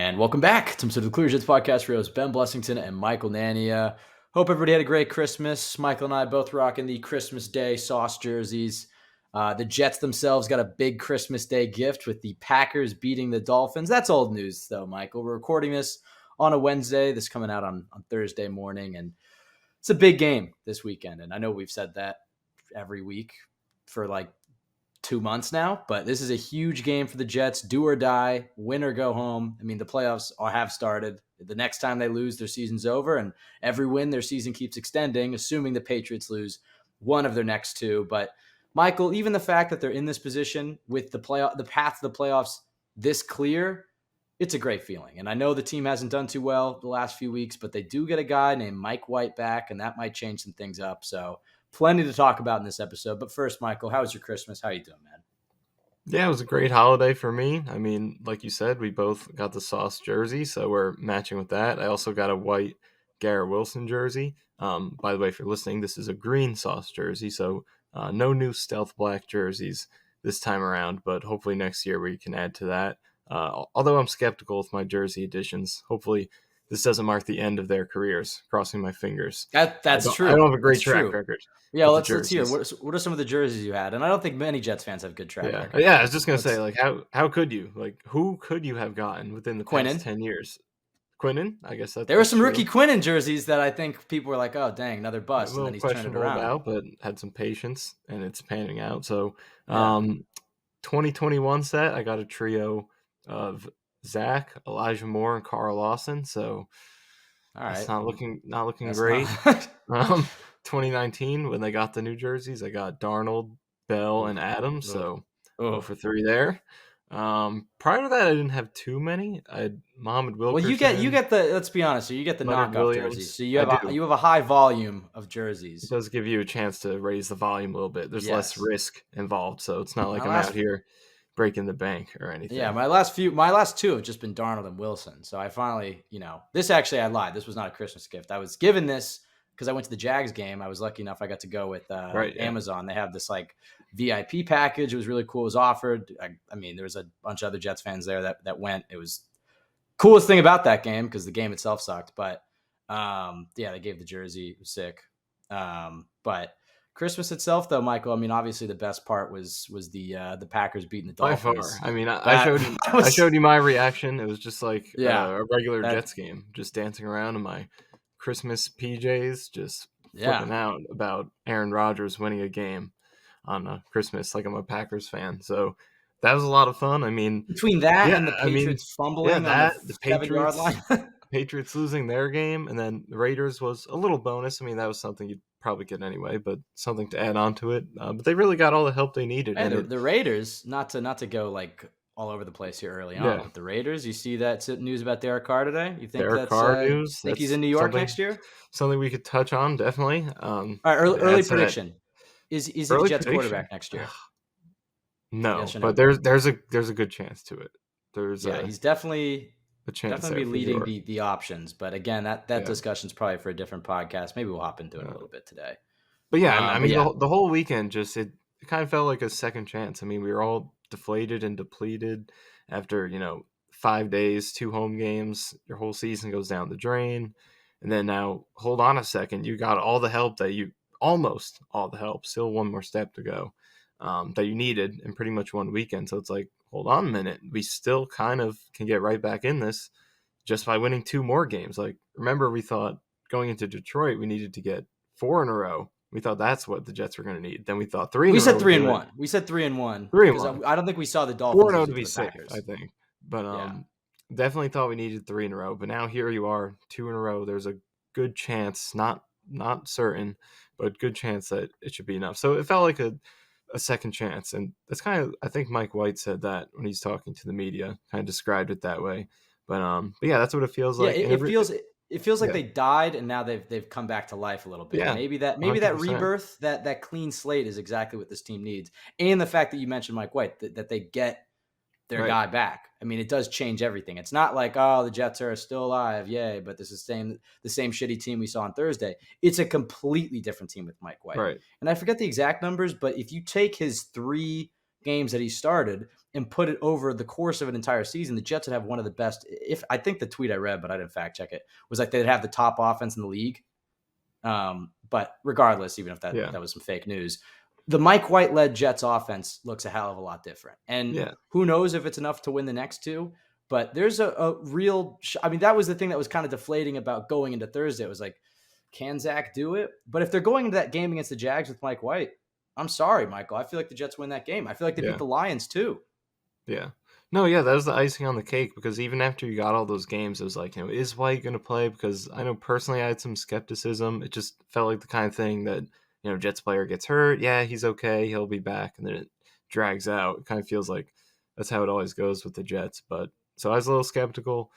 And welcome back to the Clear Jets podcast. For Ben Blessington and Michael Nania. Hope everybody had a great Christmas. Michael and I both rocking the Christmas Day sauce jerseys. The Jets themselves got a big Christmas Day gift with the Packers beating the Dolphins. That's old news, though, Michael. We're recording this on a Wednesday. This is coming out on Thursday morning, and it's a big game this weekend. And I know we've said that every week for like 2 months now, but this is a huge game for the Jets. Do or die, win or go home. I mean, the playoffs have started. The next time they lose, their season's over, and every win, their season keeps extending, assuming the Patriots lose one of their next two. But Michael, even the fact that they're in this position with the path to the playoffs this clear, it's a great feeling. And I know the team hasn't done too well the last few weeks, but they do get a guy named Mike White back, and that might change some things up. So plenty to talk about in this episode. But first, Michael, how was your Christmas? How you doing, man? Yeah, it was a great holiday for me. I mean, like you said, we both got the sauce jersey, so we're matching with that. I also got a white Garrett Wilson jersey. By the way, if you're listening, this is a green sauce jersey, so no new stealth black jerseys this time around, but hopefully next year we can add to that. Although I'm skeptical with my jersey additions. Hopefully this doesn't mark the end of their careers. Crossing my fingers. That's true. I don't have a great That's track true. record. Yeah, let's hear. What are some of the jerseys you had? And I don't think many Jets fans have good track record. Yeah, I was just going to say, like, how could you? Like, who could you have gotten within the past 10 years? Quinnen? I guess that's There were some true. rookie Quinnen jerseys that I think people were like, oh, dang, another bust. A little and then he's turned it around. questionable, but had some patience, and it's panning out. So, 2021 set, I got a trio of Zach, Elijah Moore, and Carl Lawson. So, all right, it's not looking great. 2019, when they got the new jerseys, I got Darnold, Bell, and Adams. So, 0 for 3 there. Prior to that, I didn't have too many. I had Muhammad Wilkerson. Well, you get the. Let's be honest. So you get the knockoff jerseys. So you have a high volume of jerseys. It does give you a chance to raise the volume a little bit. There's less risk involved, so it's not like I'm out here breaking the bank or anything. Yeah, my last two have just been Darnold and Wilson. So I finally, this actually, I lied. This was not a Christmas gift. I was given this because I went to the Jags game. I was lucky enough I got to go with Amazon. They have this like VIP package. It was really cool. It was offered. I mean, there was a bunch of other Jets fans there that went. It was coolest thing about that game because the game itself sucked. But they gave the jersey. It was sick. But Christmas itself, though, Michael, I mean, obviously the best part was the Packers beating the Dolphins. By far. I mean, I showed you my reaction. It was just like a regular Jets game, just dancing around in my Christmas PJs, just flipping out about Aaron Rodgers winning a game on Christmas, like I'm a Packers fan. So that was a lot of fun. I mean, between that and the Patriots fumbling on the 7-yard line. Patriots losing their game, and then the Raiders was a little bonus. I mean, that was something you'd probably get anyway, but something to add on to it. But they really got all the help they needed. And the Raiders, not to go like all over the place here early on, but the Raiders, you see that news about Derek Carr today? You think Derek Carr news? Think he's in New York next year? Something we could touch on, definitely. All right, early prediction. Is he the Jets quarterback next year? No, yes but there's a good chance to it. He's definitely a chance. Definitely be leading the options, but again, that discussion's probably for a different podcast. Maybe we'll hop into it a little bit today. But the whole weekend just it kind of felt like a second chance. I mean, we were all deflated and depleted after 5 days, 2 home games. Your whole season goes down the drain, and then now hold on a second, you got all the help almost all the help, still one more step to go. That you needed in pretty much one weekend. So it's like, hold on a minute. We still kind of can get right back in this just by winning 2 more games. Like, remember, we thought going into Detroit, we needed to get 4 in a row. We thought that's what the Jets were going to need. Then we thought 3 in a row. We said 3 and 1. We said 3 and 1. 3 and 1. I don't think we saw the Dolphins. 4-0 to be safe, I think. But definitely thought we needed 3 in a row. But now here you are, 2 in a row. There's a good chance, not certain, but good chance that it should be enough. So it felt like a second chance, and that's kind of, I think Mike White said that when he's talking to the media, kind of described it that way. But yeah, that's what it feels like. It feels like they died and now they've come back to life a little bit. Yeah, maybe that rebirth, that clean slate is exactly what this team needs. And the fact that you mentioned Mike White, that they get their guy back. I mean, it does change everything. It's not like, oh, the Jets are still alive, yay, but this is the same shitty team we saw on Thursday. It's a completely different team with Mike White. Right. And I forget the exact numbers, but if you take his 3 games that he started and put it over the course of an entire season, the Jets would have one of the best. If I think the tweet I read, but I didn't fact check it, was like they'd have the top offense in the league. But regardless, even if that was some fake news, the Mike White led Jets offense looks a hell of a lot different. And who knows if it's enough to win the next two. But there's a real. I mean, that was the thing that was kind of deflating about going into Thursday. It was like, can Zach do it? But if they're going into that game against the Jags with Mike White, I'm sorry, Michael. I feel like the Jets win that game. I feel like they beat the Lions too. Yeah. No, yeah, that was the icing on the cake, because even after you got all those games, it was like, is White going to play? Because I know personally I had some skepticism. It just felt like the kind of thing that, Jets player gets hurt. Yeah, he's okay. He'll be back. And then it drags out. It kind of feels like that's how it always goes with the Jets. But so I was a little skeptical.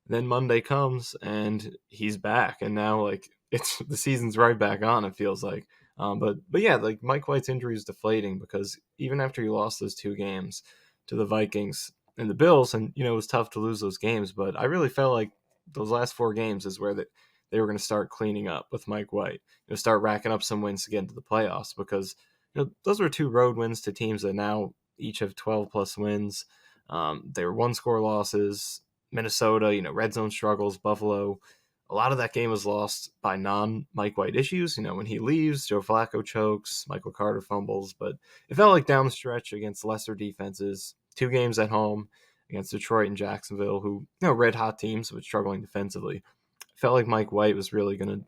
Then Monday comes and he's back. And now, like, it's the season's right back on, it feels like. But yeah, like Mike White's injury is deflating, because even after he lost those 2 games to the Vikings and the Bills, and it was tough to lose those games, but I really felt like those last 4 games is where they were going to start cleaning up with Mike White, start racking up some wins to get into the playoffs, because those were 2 road wins to teams that now each have 12 plus wins. They were 1-score losses. Minnesota, red zone struggles. Buffalo, a lot of that game was lost by non-Mike White issues. When he leaves, Joe Flacco chokes, Michael Carter fumbles. But it felt like down the stretch against lesser defenses, 2 games at home against Detroit and Jacksonville, who, red hot teams, but struggling defensively. It felt like Mike White was really going to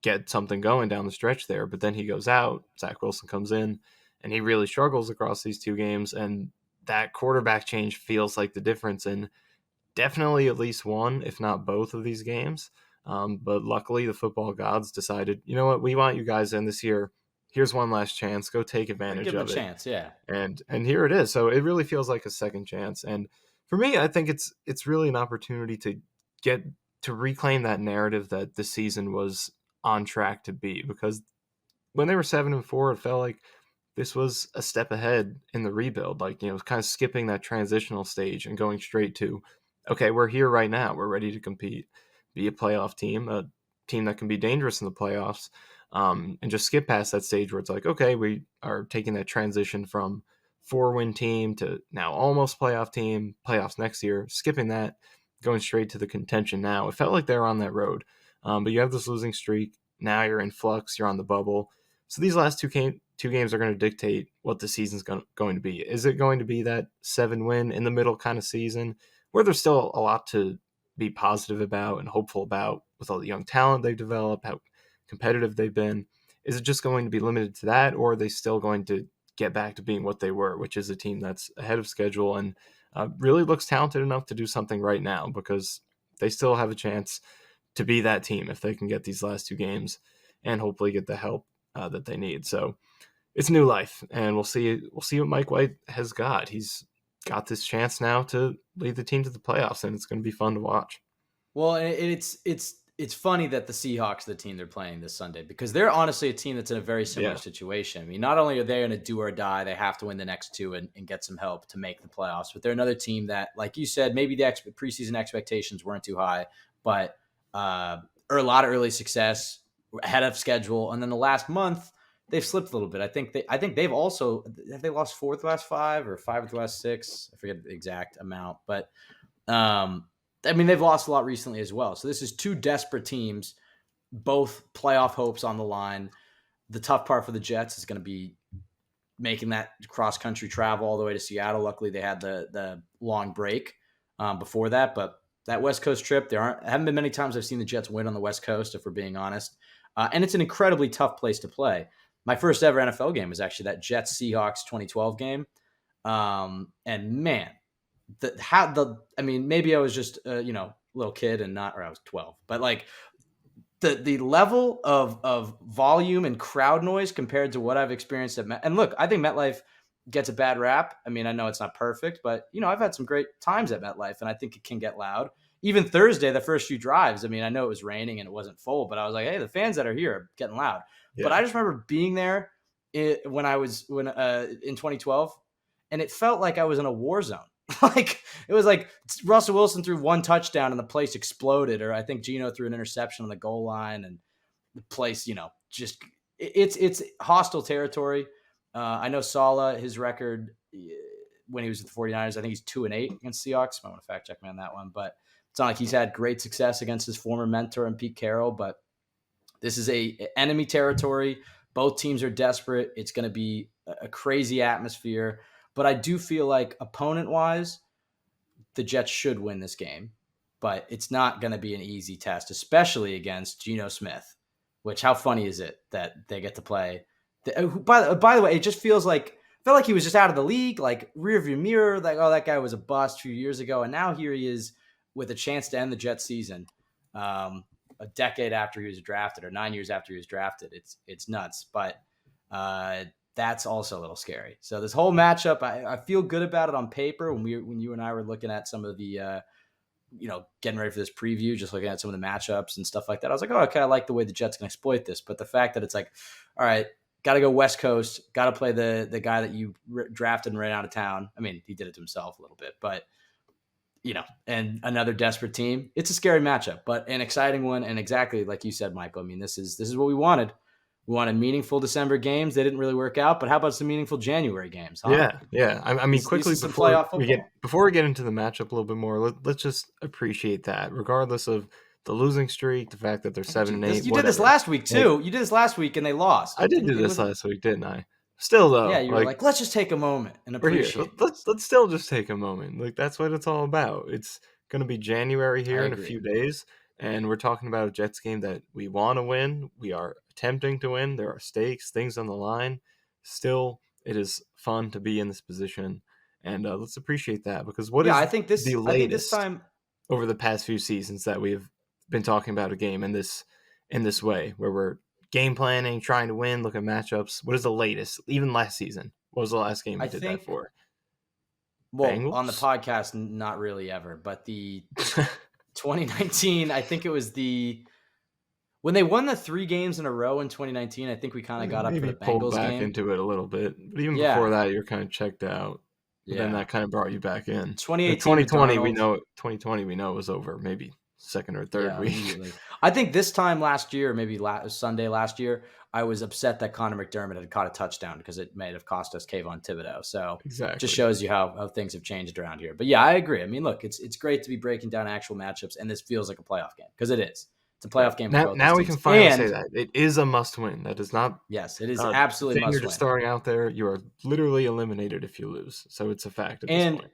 get something going down the stretch there. But then he goes out, Zach Wilson comes in, and he really struggles across these 2 games. And that quarterback change feels like the difference in definitely at least one, if not both of these games. But luckily, the football gods decided, you know what, we want you guys in this year. Here's one last chance. Go take advantage of it. Give them a chance, yeah. And here it is. So it really feels like a second chance. And for me, I think it's really an opportunity to reclaim that narrative that the season was on track to be. Because when they were 7-4, it felt like this was a step ahead in the rebuild. Like, kind of skipping that transitional stage and going straight to, okay, we're here right now. We're ready to compete, be a playoff team, a team that can be dangerous in the playoffs, and just skip past that stage where it's like, okay, we are taking that transition from 4-win team to now almost playoff team, playoffs next year, skipping that, going straight to the contention now. It felt like they were on that road. But you have this losing streak. Now you're in flux. You're on the bubble. So these last two games are going to dictate what the season's going to be. Is it going to be that 7-win in the middle kind of season, where there's still a lot to be positive about and hopeful about with all the young talent they've developed, how competitive they've been? Is it just going to be limited to that, or are they still going to get back to being what they were, which is a team that's ahead of schedule and really looks talented enough to do something right now, because they still have a chance to be that team if they can get these last 2 games and hopefully get the help that they need. So it's new life, and we'll see what Mike White has got. He's got this chance now to lead the team to the playoffs, and it's going to be fun to watch. Well, it's funny that the Seahawks are the team they're playing this Sunday, because they're honestly a team that's in a very similar situation. I mean, not only are they in a do or die, they have to win the next 2 and get some help to make the playoffs, but they're another team that, like you said, maybe the preseason expectations weren't too high, but a lot of early success, ahead of schedule, and then the last month they've slipped a little bit. I think they've also, have they lost 4 of the last 5 or 5 of the last 6? I forget the exact amount, but I mean, they've lost a lot recently as well. So this is 2 desperate teams, both playoff hopes on the line. The tough part for the Jets is going to be making that cross-country travel all the way to Seattle. Luckily, they had the long break before that, but that West Coast trip, haven't been many times I've seen the Jets win on the West Coast, if we're being honest. And it's an incredibly tough place to play. My first ever NFL game was actually that Jets Seahawks 2012 game. And man, maybe I was just little kid and not, or I was 12, but like the level of volume and crowd noise compared to what I've experienced at and look, I think MetLife gets a bad rap. I mean, I know it's not perfect, but I've had some great times at MetLife, and I think it can get loud. Even Thursday, the first few drives, I mean, I know it was raining and it wasn't full, but I was like, hey, the fans that are here are getting loud. Yeah. But I just remember being there in 2012, and it felt like I was in a war zone. Like, it was like Russell Wilson threw 1 touchdown and the place exploded, or I think Geno threw an interception on the goal line, and the place, just it's hostile territory. I know Saleh, his record when he was with the 49ers. I think he's 2-8 against Seahawks. I want to fact check me on that one, but it's not like he's had great success against his former mentor and Pete Carroll. But this is a enemy territory. Both teams are desperate. It's going to be a crazy atmosphere. But I do feel like opponent-wise, the Jets should win this game. But it's not going to be an easy test, especially against Geno Smith, which how funny is it that they get to play? By the way, it just felt like he was just out of the league, like rearview mirror, like, oh, that guy was a bust a few years ago. And now here he is with a chance to end the Jets season a decade after he was drafted or 9 years after he was drafted. It's nuts. But that's also a little scary. So this whole matchup, I feel good about it on paper. When you and I were looking at some of the getting ready for this preview, just looking at some of the matchups and stuff like that, I was like, oh, okay, I like the way the Jets can exploit this. But the fact that it's like, all right, got to go West Coast, got to play the guy that you drafted and ran out of town. I mean, he did it to himself a little bit, but and another desperate team. It's a scary matchup, but an exciting one. And exactly like you said, Michael, I mean, this is what we wanted. We wanted meaningful December games. They didn't really work out, but how about some meaningful January games? Huh? Yeah. I mean, quickly before we get into the matchup a little bit more, let's just appreciate that, regardless of the losing streak, the fact that they're 7-8. You did this last week too. You did this last week and they lost. I did do this last week, didn't I? Still though, yeah, you were like, let's just take a moment and appreciate. Let's still just take a moment. Like that's what it's all about. It's gonna be January here in a few days. And we're talking about a Jets game that we want to win. We are attempting to win. There are stakes, things on the line. Still, it is fun to be in this position. And let's appreciate that because I think this time over the past few seasons that we've been talking about a game in this way where we're game planning, trying to win, look at matchups. What is the latest? Even last season, what was the last game we did that for? Well, Bengals? On the podcast, not really ever, but the 2019, I think it was when they won the 3 games in a row in 2019. I think we kind of got up for the Bengals pulled back game. into it a little bit, but even before that, you're kind of checked out. But then that kind of brought you back in. 2020, we know. 2020, we know it was over. Maybe second or third week. I think this time last year, maybe Sunday last year, I was upset that Connor McDermott had caught a touchdown because it may have cost us Kayvon Thibodeau. So exactly. Just shows you how things have changed around here. But yeah, I agree. I mean, look, it's great to be breaking down actual matchups, and this feels like a playoff game because it is. It's a playoff game. Now we can finally say that it is a must-win. That is not. Yes, it is absolutely must-win. You're just throwing out there. You are literally eliminated if you lose. So it's a fact at this point.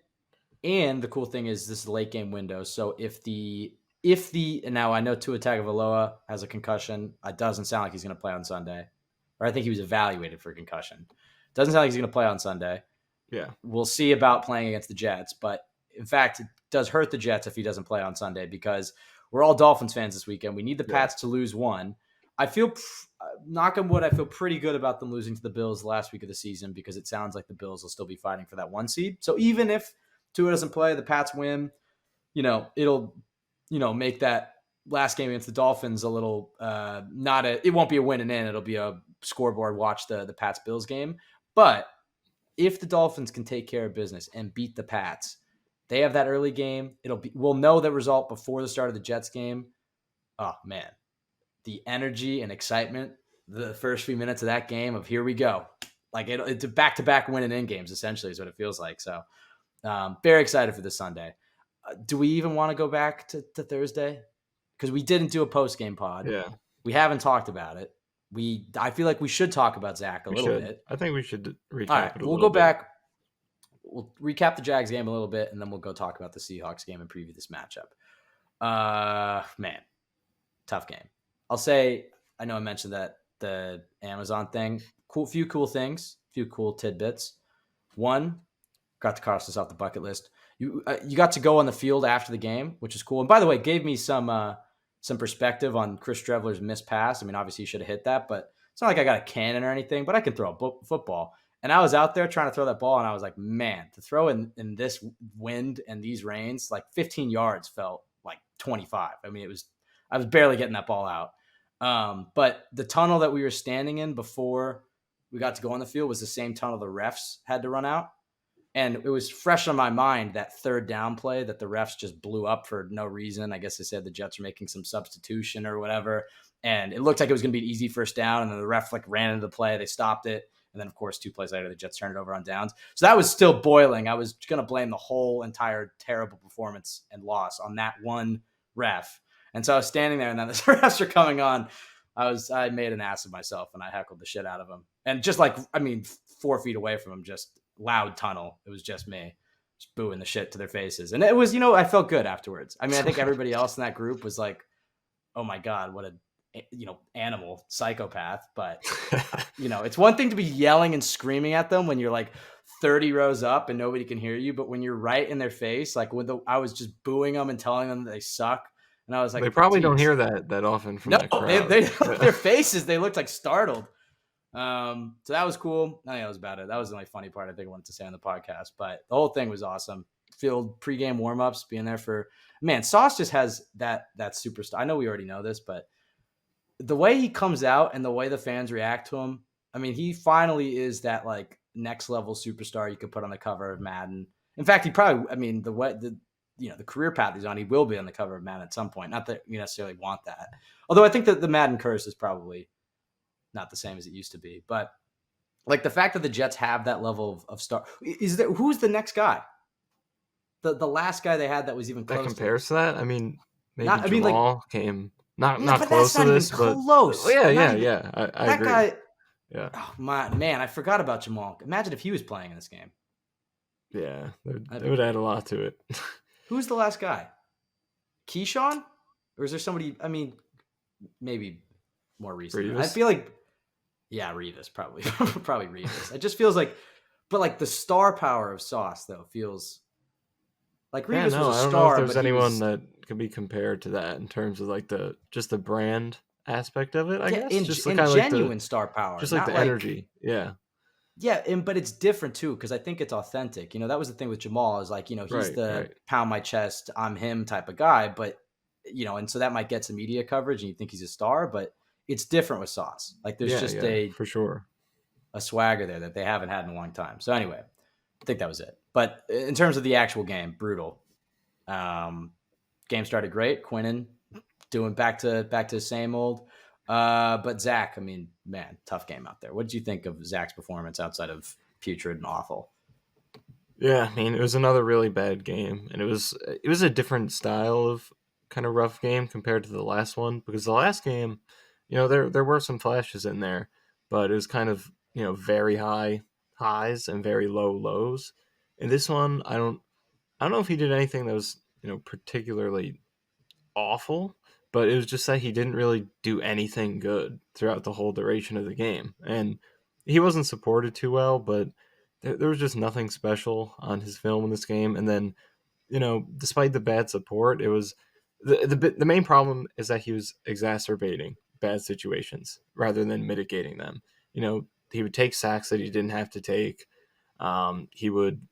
And the cool thing is this is a late game window. So if now I know Tua Tagovailoa has a concussion. It doesn't sound like he's going to play on Sunday, or I think he was evaluated for concussion. Doesn't sound like he's going to play on Sunday. Yeah, we'll see about playing against the Jets, but in fact, it does hurt the Jets if he doesn't play on Sunday because we're all Dolphins fans this weekend. We need the Pats to lose one. I feel, knock on wood, I feel pretty good about them losing to the Bills last week of the season because it sounds like the Bills will still be fighting for that 1 seed. So even if Tua doesn't play, the Pats win, it'll make that last game against the Dolphins a little it won't be a win and in. It'll be a scoreboard watch the Pats Bills game. But if the Dolphins can take care of business and beat the Pats, they have that early game. We'll know the result before the start of the Jets game. Oh man, the energy and excitement, the first few minutes of that game of here we go. Like it's a back-to-back win and in games essentially is what it feels like. So very excited for this Sunday. Do we even want to go back to Thursday? Because we didn't do a post-game pod. Yeah. We haven't talked about it. I feel like we should talk about Zach a little bit. I think we should recap All right, it a we'll little go bit. back. We'll recap the Jags game a little bit, and then we'll go talk about the Seahawks game and preview this matchup. Man, tough game. I'll say, I know I mentioned that the Amazon thing, few cool things, few cool tidbits. One, got to cross this off the bucket list. You got to go on the field after the game, which is cool. And by the way, gave me some perspective on Chris Streveler's missed pass. I mean, obviously he should have hit that, but it's not like I got a cannon or anything, but I can throw a football. And I was out there trying to throw that ball, and I was like, man, to throw in this wind and these rains, like 15 yards felt like 25. I mean, I was barely getting that ball out. But the tunnel that we were standing in before we got to go on the field was the same tunnel the refs had to run out. And it was fresh on my mind, that third down play that the refs just blew up for no reason. I guess they said the Jets were making some substitution or whatever. And it looked like it was going to be an easy first down. And then the ref ran into the play. They stopped it. And then, of course, 2 plays later, the Jets turned it over on downs. So that was still boiling. I was going to blame the whole entire terrible performance and loss on that one ref. And so I was standing there, and then the refs are coming on. I made an ass of myself, and I heckled the shit out of him. And just 4 feet away from him, just loud tunnel. It was just me, just booing the shit to their faces. And it was, I felt good afterwards. I mean, I think everybody else in that group was like, oh my God, what a, animal psychopath. But, it's one thing to be yelling and screaming at them when you're like 30 rows up and nobody can hear you. But when you're right in their face, like I was just booing them and telling them that they suck. And I was like, they probably don't hear that often from that crowd. Their faces, they looked like startled. So that was cool. I think that was about it. That was the only funny part I think I wanted to say on the podcast. But the whole thing was awesome. Field pregame warmups, being there for Sauce just has that superstar. I know we already know this, but the way he comes out and the way the fans react to him, I mean, he finally is that like next level superstar you could put on the cover of Madden. In fact, he probably, the career path he's on, he will be on the cover of Madden at some point. Not that you necessarily want that. Although I think that the Madden curse is probably not the same as it used to be. But like the fact that the Jets have that level of star, who's the next guy? The last guy they had that was even close that compares to that? I mean, maybe Jamal came not close to this, but close. Yeah. I that agree. Guy, yeah. Oh man, I forgot about Jamal. Imagine if he was playing in this game. Yeah, it would add a lot to it. Who's the last guy? Keyshawn? Or is there somebody, maybe more recent? Revis? I feel like, yeah, Revis, probably. Probably Revis. It just feels like, but like the star power of Sauce, though, feels like Revis was a star. I don't know if there's anyone that can be compared to that in terms of like the brand aspect of it, I guess. Just genuine star power. Just like the energy. Yeah. Yeah, but it's different too because I think it's authentic. That was the thing with Jamal is like, he's pound my chest, I'm him type of guy. But, and so that might get some media coverage and you think he's a star, but it's different with Sauce. Like there's for sure a swagger there that they haven't had in a long time. So anyway, I think that was it. But in terms of the actual game, brutal. Game started great. Quinnen doing back to same old. But Zach, tough game out there. What did you think of Zach's performance outside of putrid and awful? Yeah, it was another really bad game, and it was a different style of kind of rough game compared to the last one because the last game, there were some flashes in there, but it was kind of very high highs and very low lows. In this one, I don't know if he did anything that was particularly awful. But it was just that he didn't really do anything good throughout the whole duration of the game. And he wasn't supported too well, but there was just nothing special on his film in this game. And then, despite the bad support, it was the main problem is that he was exacerbating bad situations rather than mitigating them. He would take sacks that he didn't have to take. He would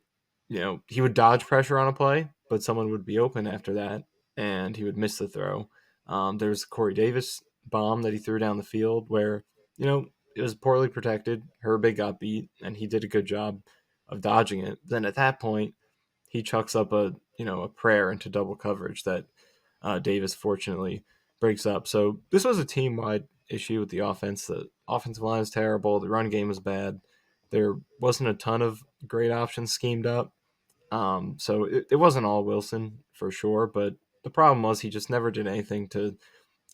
dodge pressure on a play, but someone would be open after that, and he would miss the throw. There's Corey Davis bomb that he threw down the field where, it was poorly protected. Herbig got beat, and he did a good job of dodging it. Then at that point, he chucks up a prayer into double coverage that Davis fortunately breaks up. So this was a team-wide issue with the offense. The offensive line was terrible. The run game was bad. There wasn't a ton of great options schemed up. So it wasn't all Wilson for sure, but the problem was he just never did anything to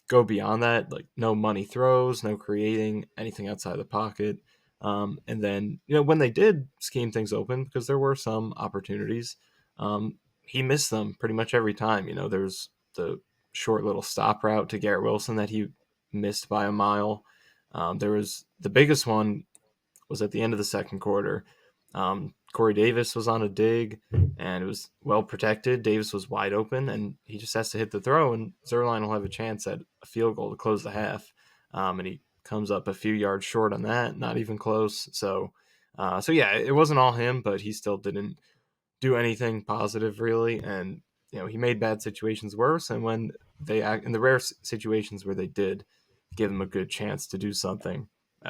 go beyond that, like no money throws, no creating anything outside the pocket. And then, when they did scheme things open, because there were some opportunities, he missed them pretty much every time. There's the short little stop route to Garrett Wilson that he missed by a mile. There was the biggest one was at the end of the second quarter. Corey Davis was on a dig, and it was well protected. Davis was wide open, and he just has to hit the throw, and Zuerlein will have a chance at a field goal to close the half. And he comes up a few yards short on that, not even close. So yeah, it wasn't all him, but he still didn't do anything positive really. And he made bad situations worse. And when they act in the rare situations where they did give him a good chance to do something,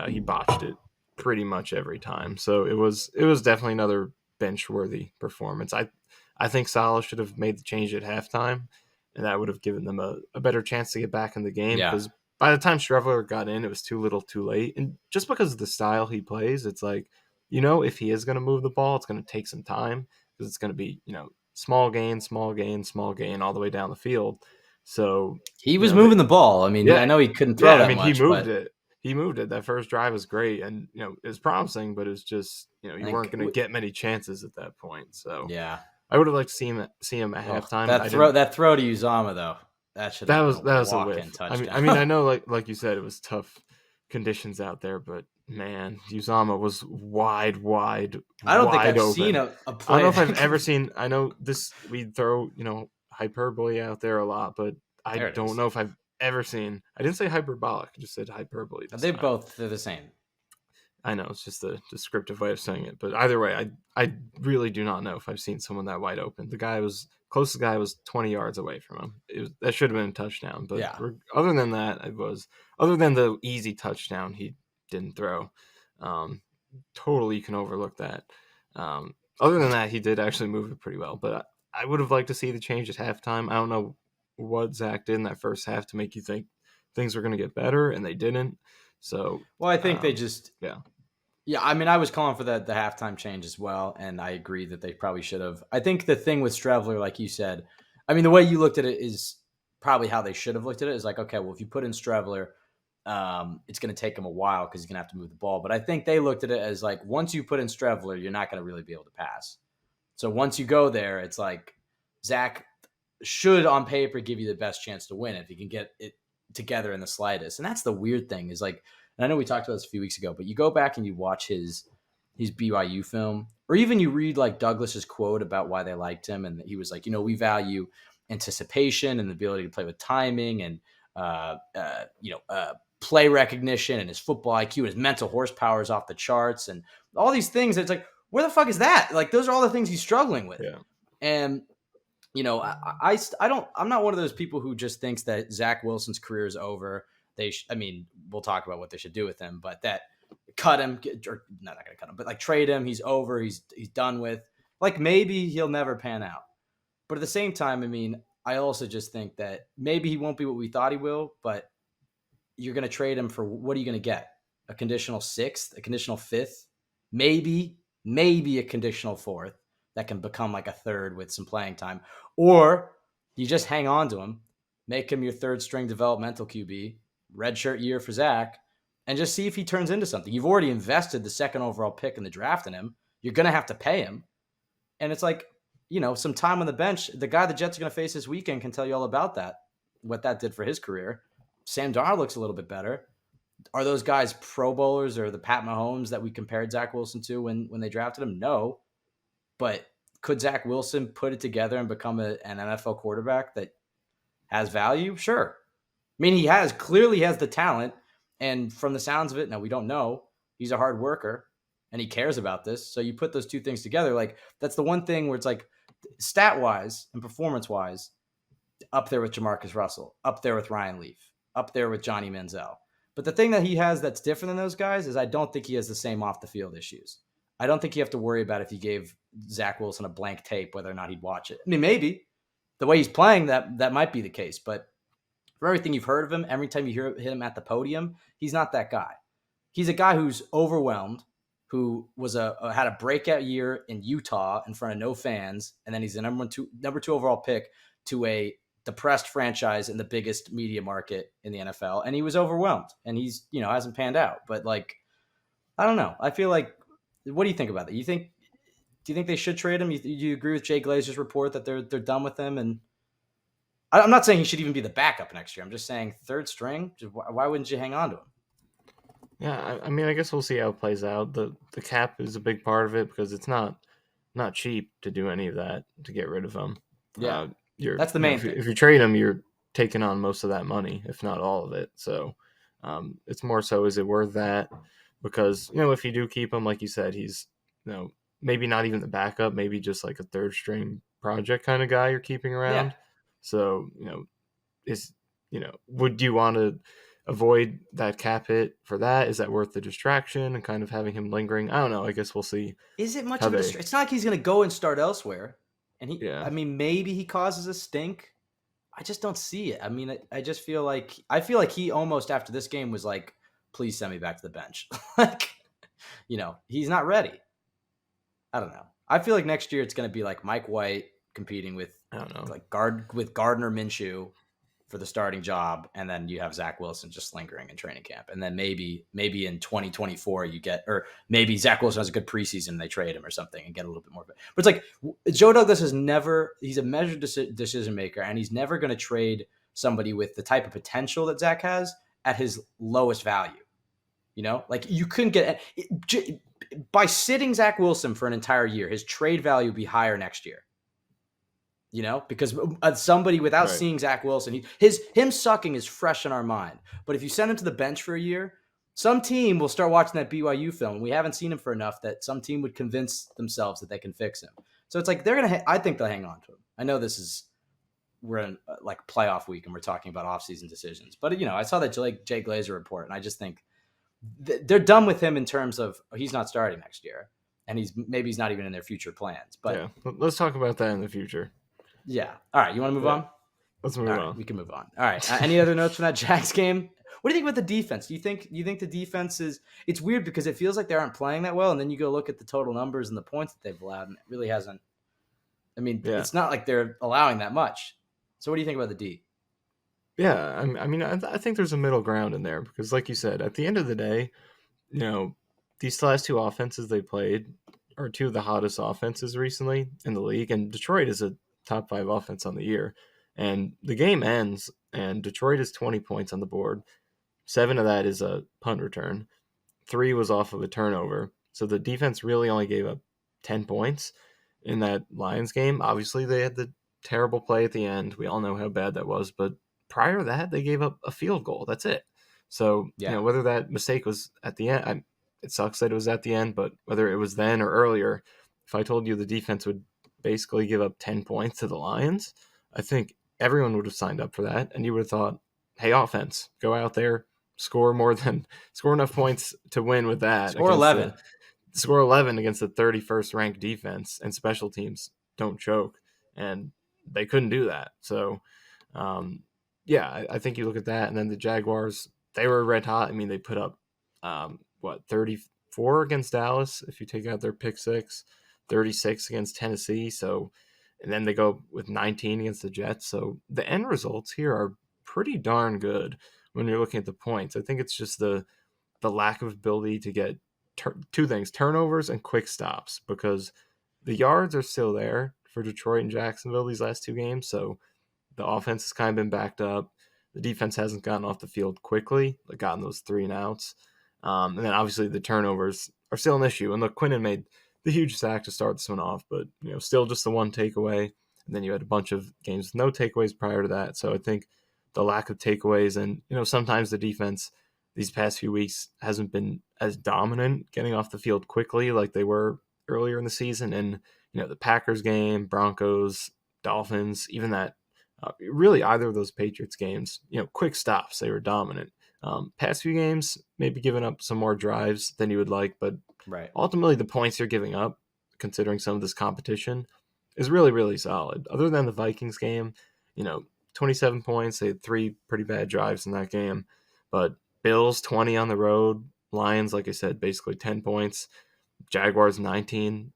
he botched it pretty much every time. So it was definitely another bench-worthy performance. I think Saleh should have made the change at halftime, and that would have given them a better chance to get back in the game because by the time Streveler got in, it was too little too late. And just because of the style he plays, it's like, if he is going to move the ball, it's going to take some time because it's going to be, small gain, small gain, small gain all the way down the field. So he was moving the ball. I mean, yeah, I know he couldn't throw that much. He moved it. He moved it. That first drive was great, and it was promising, but it was just you weren't going to get many chances at that point. So yeah, I would have liked to see him at halftime. That throw to Uzama though, that was a whiff. Touchdown. I mean, I know like you said, it was tough conditions out there, but man, Uzama was wide. I don't think I've open. seen a play. I don't know if I've ever seen. I know this. We throw hyperbole out there a lot, but I don't know if I've ever seen. I didn't say hyperbolic. I just said hyperbole. They're the same. I know it's just a descriptive way of saying it, but either way, I really do not know if I've seen someone that wide open. The closest guy was 20 yards away from him. That should have been a touchdown, but other than that, other than the easy touchdown he didn't throw. Totally, you can overlook that. Other than that, he did actually move it pretty well, but I would have liked to see the change at halftime. I don't know what Zach did in that first half to make you think things were going to get better, and they didn't. So, well, I think they just yeah. I mean, I was calling for the halftime change as well, and I agree that they probably should have. I think the thing with Streveler, like you said, I mean, the way you looked at it is probably how they should have looked at it. Is like, okay, well, if you put in Streveler, it's going to take him a while because he's going to have to move the ball. But I think they looked at it as like, once you put in Streveler, you're not going to really be able to pass. So once you go there, it's like Zach should on paper give you the best chance to win if he can get it together in the slightest. And that's the weird thing is like, and I know we talked about this a few weeks ago, but you go back and you watch his BYU film, or even you read like Douglas's quote about why they liked him. And he was like, we value anticipation and the ability to play with timing and, play recognition, and his football IQ and his mental horsepower is off the charts and all these things. It's like, where the fuck is that? Like, those are all the things he's struggling with. Yeah. And, I'm not one of those people who just thinks that Zach Wilson's career is over. We'll talk about what they should do with him, but that cut him, or not going to cut him, but like trade him. He's over. He's done with. Like, maybe he'll never pan out. But at the same time, I also just think that maybe he won't be what we thought he will, but you're going to trade him for, what are you going to get? A conditional sixth, a conditional fifth, maybe a conditional fourth that can become like a third with some playing time. Or you just hang on to him, make him your third string developmental QB, redshirt year for Zach, and just see if he turns into something. You've already invested the second overall pick in the draft in him. You're going to have to pay him. And it's like, some time on the bench. The guy the Jets are going to face this weekend can tell you all about that, what that did for his career. Sam Darnold looks a little bit better. Are those guys Pro Bowlers or the Pat Mahomes that we compared Zach Wilson to when they drafted him? No. But could Zach Wilson put it together and become an NFL quarterback that has value? Sure. He clearly has the talent. And from the sounds of it, now we don't know, he's a hard worker and he cares about this. So you put those two things together. Like, that's the one thing where it's like, stat-wise and performance-wise, up there with Jamarcus Russell, up there with Ryan Leaf, up there with Johnny Manziel. But the thing that he has that's different than those guys is I don't think he has the same off-the-field issues. I don't think you have to worry about if you gave Zach Wilson a blank tape, whether or not he'd watch it. Maybe. The way he's playing, that might be the case. But for everything you've heard of him, every time you hear him at the podium, he's not that guy. He's a guy who's overwhelmed, who had a breakout year in Utah in front of no fans, and then he's the number two overall pick to a depressed franchise in the biggest media market in the NFL, and he was overwhelmed, and he's hasn't panned out. But like, I don't know. I feel like, what do you think about that? Do you think they should trade him? Do you agree with Jay Glazer's report that they're done with him? And I'm not saying he should even be the backup next year. I'm just saying third string. Why wouldn't you hang on to him? Yeah, I guess we'll see how it plays out. The cap is a big part of it because it's not cheap to do any of that to get rid of him. Yeah, that's the main thing. If you trade him, you're taking on most of that money, if not all of it. So it's more so, is it worth that? Because if you do keep him, like you said, he's maybe not even the backup, maybe just like a third string project kind of guy you're keeping around. Yeah. So would you want to avoid that cap hit for that? Is that worth the distraction and kind of having him lingering? I don't know. I guess we'll see. Is it much of a distraction? It's not like he's going to go and start elsewhere. And maybe he causes a stink, I just don't see it. I mean, I just feel like he almost after this game was like, please send me back to the bench. Like, he's not ready. I don't know. I feel like next year it's going to be like Mike White competing with I don't know. like Gardner Minshew for the starting job, and then you have Zach Wilson just lingering in training camp, and then maybe in 2024 you get, or maybe Zach Wilson has a good preseason and they trade him or something and get a little bit more. But it's like Joe Douglas he's a measured decision maker, and he's never going to trade somebody with the type of potential that Zach has at his lowest value. Like you couldn't get by sitting Zach Wilson for an entire year, his trade value would be higher next year. Because somebody without seeing Zach Wilson, him sucking is fresh in our mind. But if you send him to the bench for a year, some team will start watching that BYU film. We haven't seen him for enough that some team would convince themselves that they can fix him. So it's like I think they'll hang on to him. I know we're in like playoff week and we're talking about offseason decisions. But, I saw that Jay Glazer report, and I just think they're done with him in terms of he's not starting next year, and he's not even in their future plans. But yeah, let's talk about that in the future. Yeah. All right. You want to move on? Let's move on. Right, we can move on. All right. Any other notes from that Jags game? What do you think about the defense? Do you think the defense is? It's weird because it feels like they aren't playing that well, and then you go look at the total numbers and the points that they've allowed, and it really hasn't. I mean, It's not like they're allowing that much. So what do you think about the D? Yeah, I mean, I think there's a middle ground in there because, like you said, at the end of the day, these last two offenses they played are two of the hottest offenses recently in the league, and Detroit is a top 5 offense on the year. And the game ends, and Detroit has 20 points on the board. 7 of that is a punt return. 3 was off of a turnover. So the defense really only gave up 10 points in that Lions game. Obviously, they had the terrible play at the end. We all know how bad that was. But prior to that, they gave up a field goal. That's it. So, whether that mistake was at the end, it sucks that it was at the end, but whether it was then or earlier, if I told you the defense would basically give up 10 points to the Lions, I think everyone would have signed up for that. And you would have thought, hey, offense, go out there, score enough points to win with that. Score 11. Score 11 against the 31st ranked defense, and special teams don't choke. And they couldn't do that. So, I think you look at that. And then the Jaguars, they were red hot. I mean, they put up, 34 against Dallas if you take out their pick 6, 36 against Tennessee. So, and then they go with 19 against the Jets. So the end results here are pretty darn good when you're looking at the points. I think it's just the lack of ability to get two things: turnovers and quick stops, because the yards are still there for Detroit and Jacksonville these last 2 games. So the offense has kind of been backed up. The defense hasn't gotten off the field quickly, like gotten those 3 and outs. And then obviously the turnovers are still an issue. And look, Quinnen made the huge sack to start this one off, but still just the one takeaway. And then you had a bunch of games with no takeaways prior to that. So I think the lack of takeaways and sometimes the defense these past few weeks hasn't been as dominant getting off the field quickly like they were earlier in the season. And the Packers game, Broncos, Dolphins, even that really either of those Patriots games, quick stops, they were dominant. Past few games, maybe giving up some more drives than you would like, but ultimately the points you're giving up, considering some of this competition, is really, really solid. Other than the Vikings game, 27 points, they had 3 pretty bad drives in that game, but Bills 20 on the road, Lions, like I said, basically 10 points, Jaguars 19.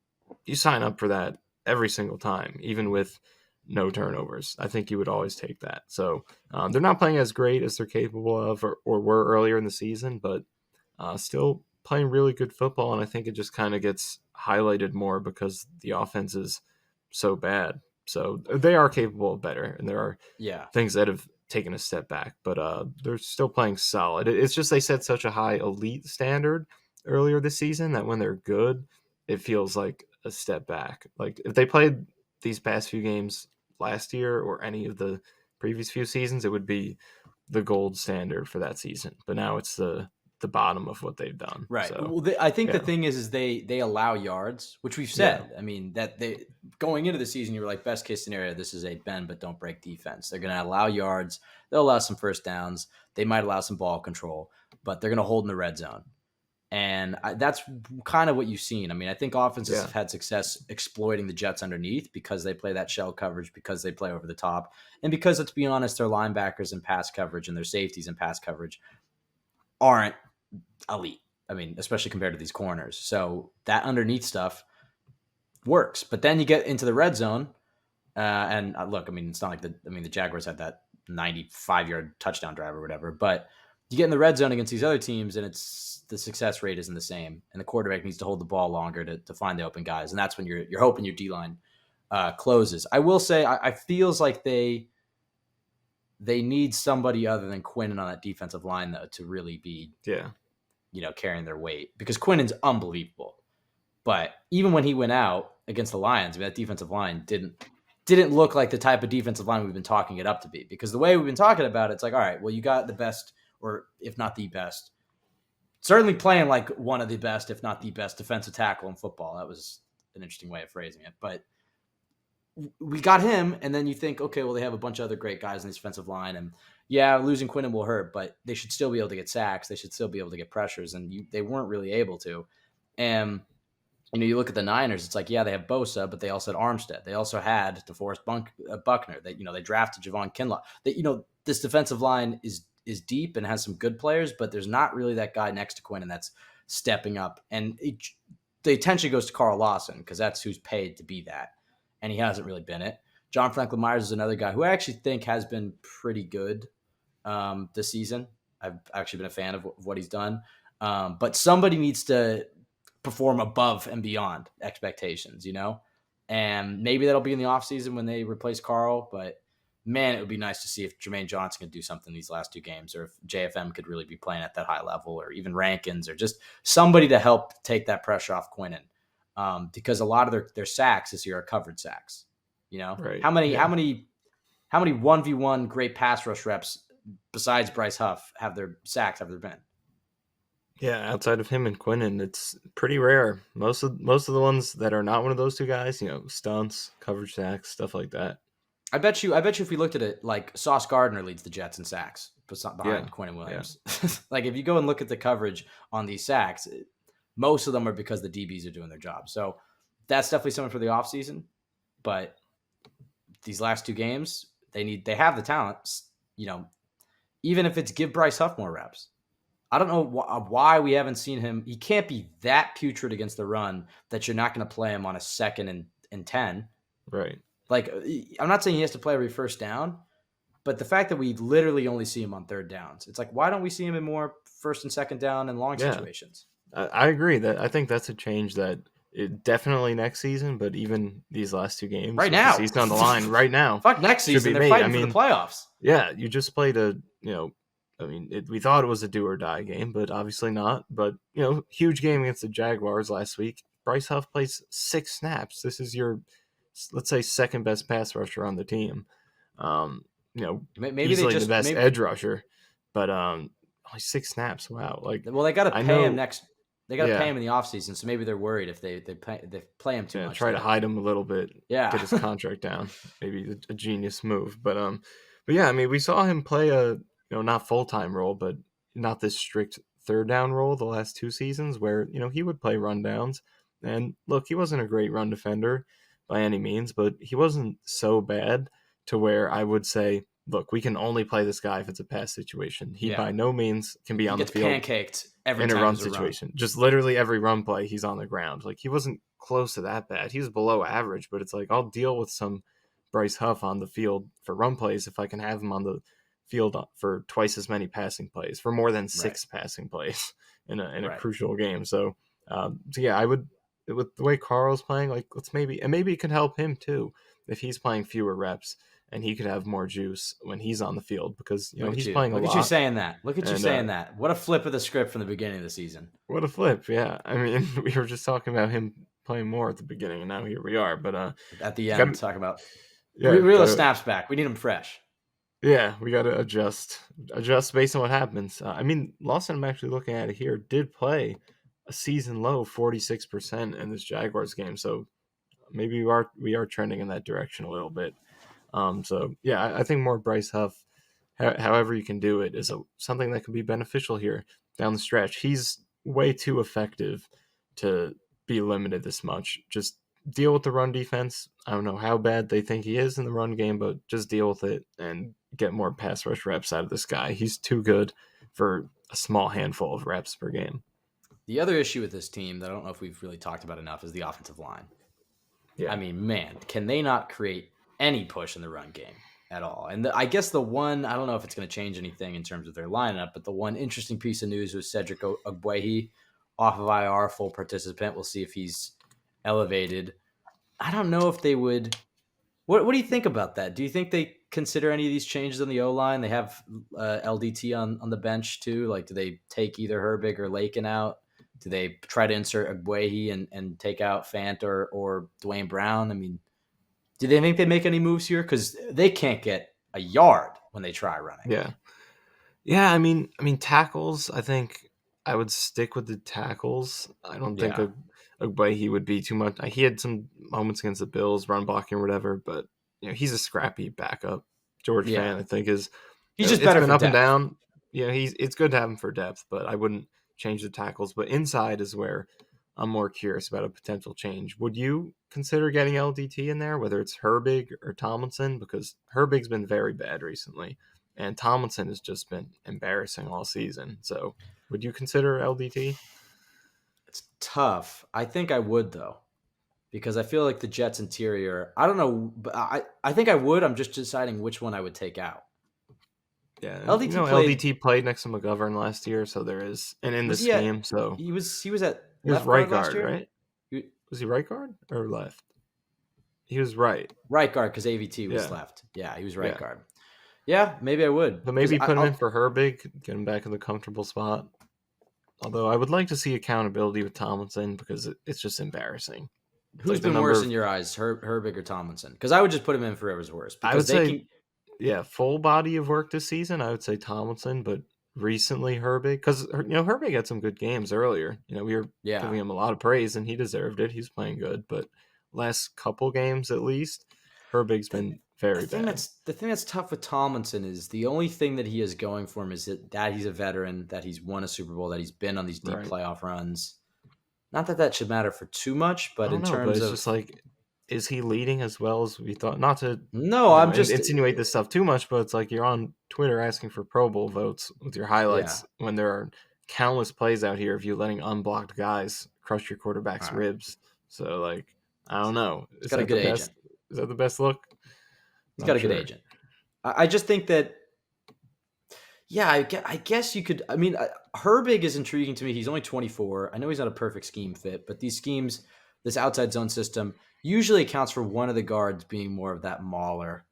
You sign up for that every single time, even with no turnovers. I think you would always take that. So they're not playing as great as they're capable of or were earlier in the season, but still playing really good football. And I think it just kind of gets highlighted more because the offense is so bad. So they are capable of better, and there are things that have taken a step back, but they're still playing solid. It's just they set such a high elite standard earlier this season that when they're good, it feels like a step back. Like if they played these past few games last year or any of the previous few seasons, it would be the gold standard for that season. But now it's the bottom of what they've done. Right. So, well, I think the thing is they allow yards, which we've said. I mean, that they going into the season, you were like, best case scenario, this is a bend but don't break defense. They're going to allow yards. They'll allow some first downs. They might allow some ball control, but they're going to hold in the red zone. And that's kind of what you've seen. I mean, I think offenses have had success exploiting the Jets underneath because they play that shell coverage, because they play over the top, and because, let's be honest, their linebackers in pass coverage and their safeties in pass coverage aren't elite. I mean, especially compared to these corners. So that underneath stuff works. But then you get into the red zone, and look, I mean, it's not like the Jaguars had that 95-yard touchdown drive or whatever, but you get in the red zone against these other teams, and the success rate isn't the same, and the quarterback needs to hold the ball longer to find the open guys, and that's when you're hoping your D-line closes. I will say, I feels like they need somebody other than Quinnen on that defensive line, though, to really be carrying their weight, because Quinnen's unbelievable. But even when he went out against the Lions, I mean, that defensive line didn't look like the type of defensive line we've been talking it up to be, because the way we've been talking about it, it's like, all right, well, you got the best, or if not the best, certainly playing like one of the best, if not the best defensive tackle in football. That was an interesting way of phrasing it. But we got him, and then you think, okay, well, they have a bunch of other great guys in the defensive line, and yeah, losing Quinnen will hurt, but they should still be able to get sacks. They should still be able to get pressures, and they weren't really able to. And you look at the Niners, it's like, yeah, they have Bosa, but they also had Armstead. They also had DeForest Buckner. They drafted Javon Kinlaw. This defensive line is deep and has some good players, but there's not really that guy next to Quinnen that's stepping up. And the attention goes to Carl Lawson, because that's who's paid to be that, and he hasn't really been it. John Franklin Myers is another guy who I actually think has been pretty good this season. I've actually been a fan of what he's done. But somebody needs to perform above and beyond expectations, and maybe that'll be in the offseason when they replace Carl. But man, it would be nice to see if Jermaine Johnson could do something these last two games, or if JFM could really be playing at that high level, or even Rankins, or just somebody to help take that pressure off Quinnen. Because a lot of their sacks this year are covered sacks. Right. How many 1v1 great pass rush reps besides Bryce Huff have there been? Yeah, outside of him and Quinnen, it's pretty rare. Most of the ones that are not one of those two guys, stunts, coverage sacks, stuff like that. I bet you if we looked at it, like Sauce Gardner leads the Jets in sacks behind Quinnen Williams. Yeah. Like if you go and look at the coverage on these sacks, most of them are because the DBs are doing their job. So that's definitely something for the offseason. But these last two games, they have the talent, even if it's give Bryce Huff more reps. I don't know why we haven't seen him. He can't be that putrid against the run that you're not going to play him on a 2nd and 10. Right. Like, I'm not saying he has to play every first down, but the fact that we literally only see him on 3rd downs, it's like, why don't we see him in more 1st and 2nd down and long situations? I agree. I think that's a change that definitely next season, but even these last two games, right now, he's on the line right now. Fuck next season, they're fighting for the playoffs. Yeah, you just played we thought it was a do or die game, but obviously not. But, huge game against the Jaguars last week. Bryce Huff plays 6 snaps. This is your, let's say, 2nd best pass rusher on the team. Maybe easily the best edge rusher, but only 6 snaps. Wow. Well, they got to pay him next. They got to pay him in the offseason, so maybe they're worried if they play him too much. Try to hide him a little bit. Yeah. Get his contract down. Maybe a genius move. But yeah, I mean, we saw him play a not full-time role, but not this strict 3rd down role the last 2 seasons where, he would play rundowns. And look, he wasn't a great run defender by any means, but he wasn't so bad to where I would say, look, we can only play this guy if it's a pass situation. He by no means can be on the field pancaked every in time a run situation. Just literally every run play, he's on the ground. Like, he wasn't close to that bad. He was below average, but it's like, I'll deal with some Bryce Huff on the field for run plays if I can have him on the field for twice as many passing plays, for more than 6 passing plays in a crucial game. So yeah, I would, with the way Carl's playing, like, maybe it can help him too if he's playing fewer reps, and he could have more juice when he's on the field, because he's playing a lot. Look at you saying that. Look at you saying that. What a flip of the script from the beginning of the season. What a flip, yeah. I mean, we were just talking about him playing more at the beginning, and now here we are. But at the end, talk about reel the snaps back. We need him fresh. Yeah, we got to adjust based on what happens. I mean, Lawson, I'm actually looking at it here, did play a season low 46% in this Jaguars game, so maybe we are trending in that direction a little bit. So yeah, I think more Bryce Huff, however you can do it, is something that can be beneficial here down the stretch. He's way too effective to be limited this much. Just deal with the run defense. I don't know how bad they think he is in the run game, but just deal with it and get more pass rush reps out of this guy. He's too good for a small handful of reps per game. The other issue with this team that I don't know if we've really talked about enough is the offensive line. Yeah. I mean, man, can they not create any push in the run game at all? And I guess the one, I don't know if it's going to change anything in terms of their lineup, but the one interesting piece of news was Cedric Ogbuehi off of IR, full participant. We'll see if he's elevated. I don't know if they would. What do you think about that? Do you think they consider any of these changes on the O-line? They have LDT on the bench too. Like, do they take either Herbig or Lakin out? Do they try to insert Ogbuehi and take out Fant or Dwayne Brown? I mean, do they think they make any moves here? Because they can't get a yard when they try running. Yeah. I mean, tackles. I think I would stick with the tackles. I don't think Ogbuehi would be too much. He had some moments against the Bills, run blocking or whatever, but he's a scrappy backup. George Fant, I think, is he's just better been for up depth. And down. Yeah, it's good to have him for depth, but I wouldn't change the tackles. But inside is where I'm more curious about a potential change. Would you consider getting LDT in there, whether it's Herbig or Tomlinson? Because Herbig's been very bad recently, and Tomlinson has just been embarrassing all season. So would you consider LDT? It's tough. I think I would, though, because I feel like the Jets interior, I don't know, but I think I would. I'm just deciding which one I would take out. Yeah, LDT played next to McGovern last year, so there is, and in this game, so he was at left right guard, right? Was he right guard or left? He was right guard because AVT was left. Yeah, he was right guard. Yeah, maybe I would. But maybe put him in for Herbig, get him back in the comfortable spot. Although I would like to see accountability with Tomlinson because it's just embarrassing. Who's been worse in your eyes, Herbig or Tomlinson? Because I would just put him in for whoever's worse. I would say, full body of work this season, I would say Tomlinson, but recently Herbig, because Herbig had some good games earlier. We were giving him a lot of praise, and he deserved it. He's playing good, but last couple games at least, Herbig's been very bad. The thing that's tough with Tomlinson is the only thing that he has going for him is that he's a veteran, that he's won a Super Bowl, that he's been on these deep playoff runs. Not that should matter for too much, but in terms of, it's just like, is he leading as well as we thought? Not to I'm just insinuate this stuff too much, but it's like you're on Twitter asking for Pro Bowl votes with your highlights when there are countless plays out here of you letting unblocked guys crush your quarterback's ribs. So, like, I don't know. He's got a good agent. Is that the best look? He's got a good agent. I just think that, I guess you could. I mean, Herbig is intriguing to me. He's only 24. I know he's not a perfect scheme fit, but these schemes, this outside zone system, usually accounts for one of the guards being more of that mauler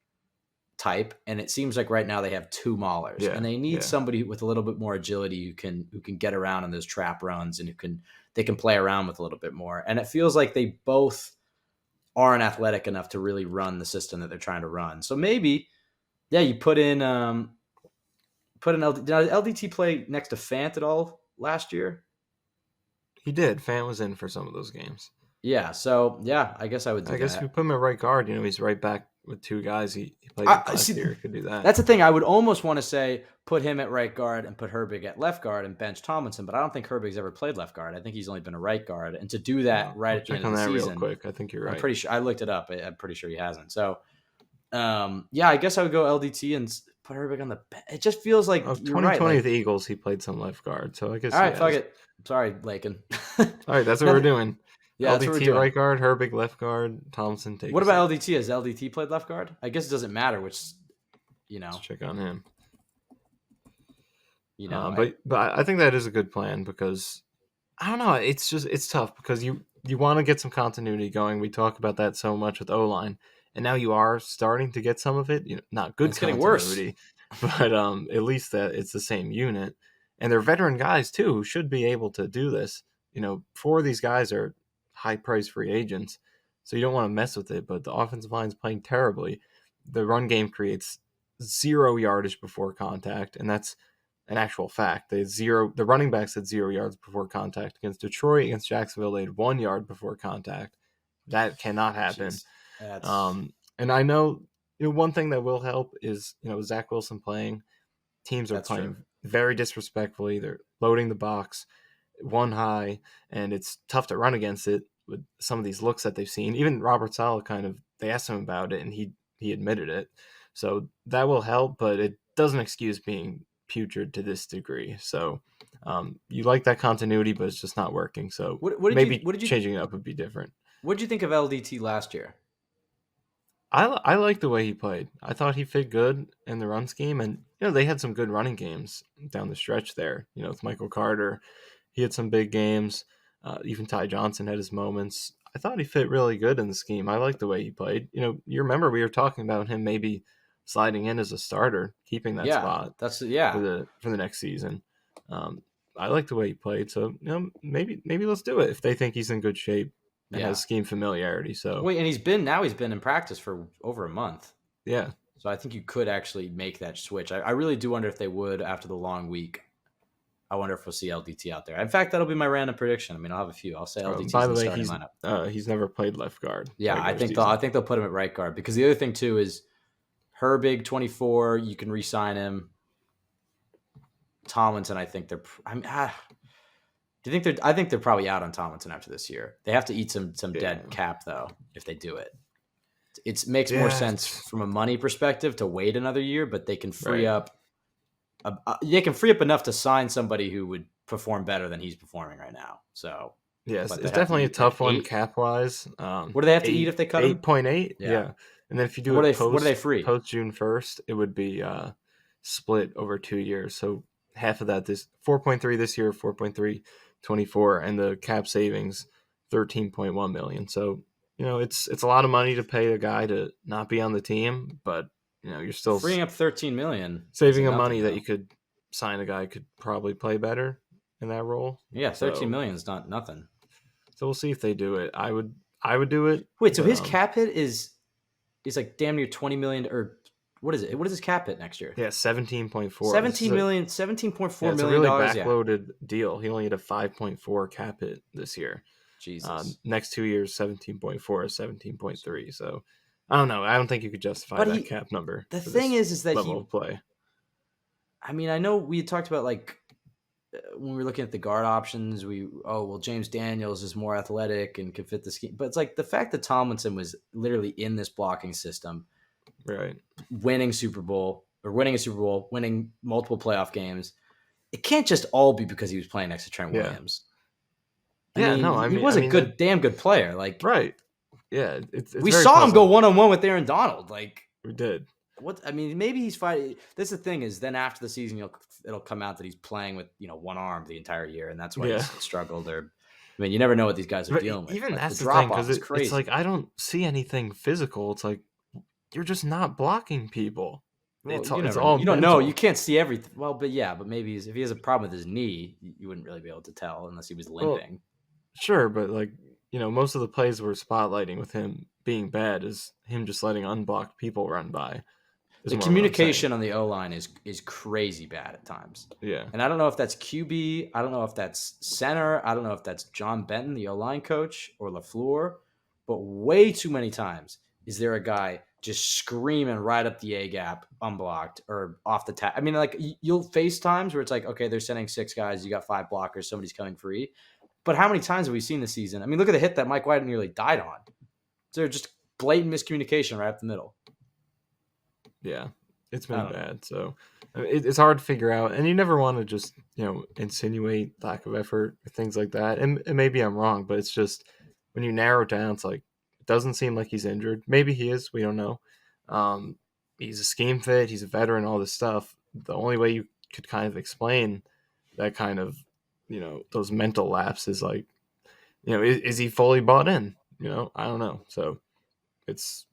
type. And it seems like right now they have two maulers, and they need somebody with a little bit more agility who can get around in those trap runs and they can play around with a little bit more. And it feels like they both aren't athletic enough to really run the system that they're trying to run. So maybe, you put in LDT. Did LDT play next to Fant at all last year? He did. Fant was in for some of those games. Yeah, so I guess I would do that. I guess if you put him at right guard, he's right back with two guys. He played last year. He could do that. That's the thing. I would almost want to say put him at right guard and put Herbig at left guard and bench Tomlinson, but I don't think Herbig's ever played left guard. I think he's only been a right guard. And to do that at the end of the season, real quick. I think you're right. I'm pretty sure I looked it up. I'm pretty sure he hasn't. So, I guess I would go LDT and put Herbig on the bench. It just feels like 2020 with the Eagles, he played some left guard. So I guess. All right, fuck it. Sorry, Lakin. All right, that's what we're doing. Yeah, LDT right guard, Herbig left guard, Thompson takes. What about LDT? Has LDT played left guard? I guess it doesn't matter which, Let's check on him. But I think that is a good plan because I don't know. It's tough because you want to get some continuity going. We talk about that so much with O-line, and now you are starting to get some of it. Not good. It's getting worse, but at least that it's the same unit, and they're veteran guys too who should be able to do this. 4 of these guys are high-priced free agents, so you don't want to mess with it, but the offensive line is playing terribly. The run game creates 0 yardage before contact, and that's an actual fact. The running backs had 0 yards before contact. Against Detroit, against Jacksonville, they had 1 yard before contact. That cannot happen. And I know, one thing that will help is, Zach Wilson playing. Teams are playing very disrespectfully. They're loading the box. one high, and it's tough to run against it with some of these looks that they've seen. Even Robert Saleh they asked him about it, and he admitted it. So that will help, but it doesn't excuse being putrid to this degree. So you like that continuity, but it's just not working. So maybe changing it up would be different. What did you think of LDT last year? I like the way he played. I thought he fit good in the run scheme, and they had some good running games down the stretch there. With Michael Carter, he had some big games. Even Ty Johnson had his moments. I thought he fit really good in the scheme. I like the way he played. You remember we were talking about him maybe sliding in as a starter, keeping that spot. For the next season. I like the way he played. So maybe let's do it if they think he's in good shape. And has scheme familiarity. So wait, and he's been in practice for over a month. Yeah. So I think you could actually make that switch. I really do wonder if they would after the long week. I wonder if we'll see LDT out there. In fact, that'll be my random prediction. I mean, I'll have a few. I'll say LDT's in the starting lineup. He's never played left guard. Yeah, I think they'll put him at right guard because the other thing too is Herbig 24. You can re-sign him. Tomlinson, I think do you think I think they're probably out on Tomlinson after this year. They have to eat some dead cap though if they do it. It makes more sense from a money perspective to wait another year, but they can free up. They can free up enough to sign somebody who would perform better than he's performing right now. So yes, it's definitely a tough one cap wise. What do they have to eat if they cut him? 8.8. Yeah, and then if you do what are they free post June 1st, it would be split over 2 years. So half of that 4.3 this year, 4.3. 24, and the cap savings 13.1 million. So it's a lot of money to pay a guy to not be on the team, but you're still freeing up 13 million, saving money that you could sign a guy who could probably play better in that role. Yeah, 13 million is not nothing. So we'll see if they do it. I would do it. Wait, so his cap hit is like damn near 20 million, or what is it? What is his cap hit next year? Yeah, 17.4. 17 million, $17.4 million. It's a really backloaded deal. He only had a 5.4 cap hit this year. Jesus. Next 2 years, 17.4 is 17.3. So I don't know. I don't think you could justify that cap number. The thing is that level of play. I mean, I know we talked about when we were looking at the guard options, James Daniels is more athletic and can fit the scheme. But it's like the fact that Tomlinson was literally in this blocking system. Right. Winning a Super Bowl, winning multiple playoff games. It can't just all be because he was playing next to Trent Williams. He was a damn good player. Right. Yeah. We saw him go one-on-one with Aaron Donald. We did. Maybe he's fighting. That's the thing is then after the season, it'll come out that he's playing with, one arm the entire year. And that's why he's struggled you never know what these guys are dealing with. Even that's the thing, because it's I don't see anything physical. It's you're just not blocking people. Well, it's all you don't know. You can't see everything. Well, but maybe if he has a problem with his knee, you wouldn't really be able to tell unless he was limping. Well, sure, but most of the plays we're spotlighting with him being bad is him just letting unblocked people run by. The communication on the O-line is crazy bad at times. Yeah. And I don't know if that's QB. I don't know if that's center. I don't know if that's John Benton, the O-line coach, or LaFleur. But way too many times is there a guy just screaming right up the A-gap, unblocked, or off the tap. I mean, you'll face times where it's okay, they're sending 6 guys, you got 5 blockers, somebody's coming free. But how many times have we seen this season? I mean, look at the hit that Mike White nearly died on. They're just blatant miscommunication right up the middle. Yeah, it's been bad. So it's hard to figure out. And you never want to just, insinuate lack of effort or things like that. And maybe I'm wrong, but it's just when you narrow it down, it's it doesn't seem like he's injured. Maybe he is. We don't know. He's a scheme fit. He's a veteran, all this stuff. The only way you could kind of explain that kind of, those mental lapses, is he fully bought in? I don't know. So it's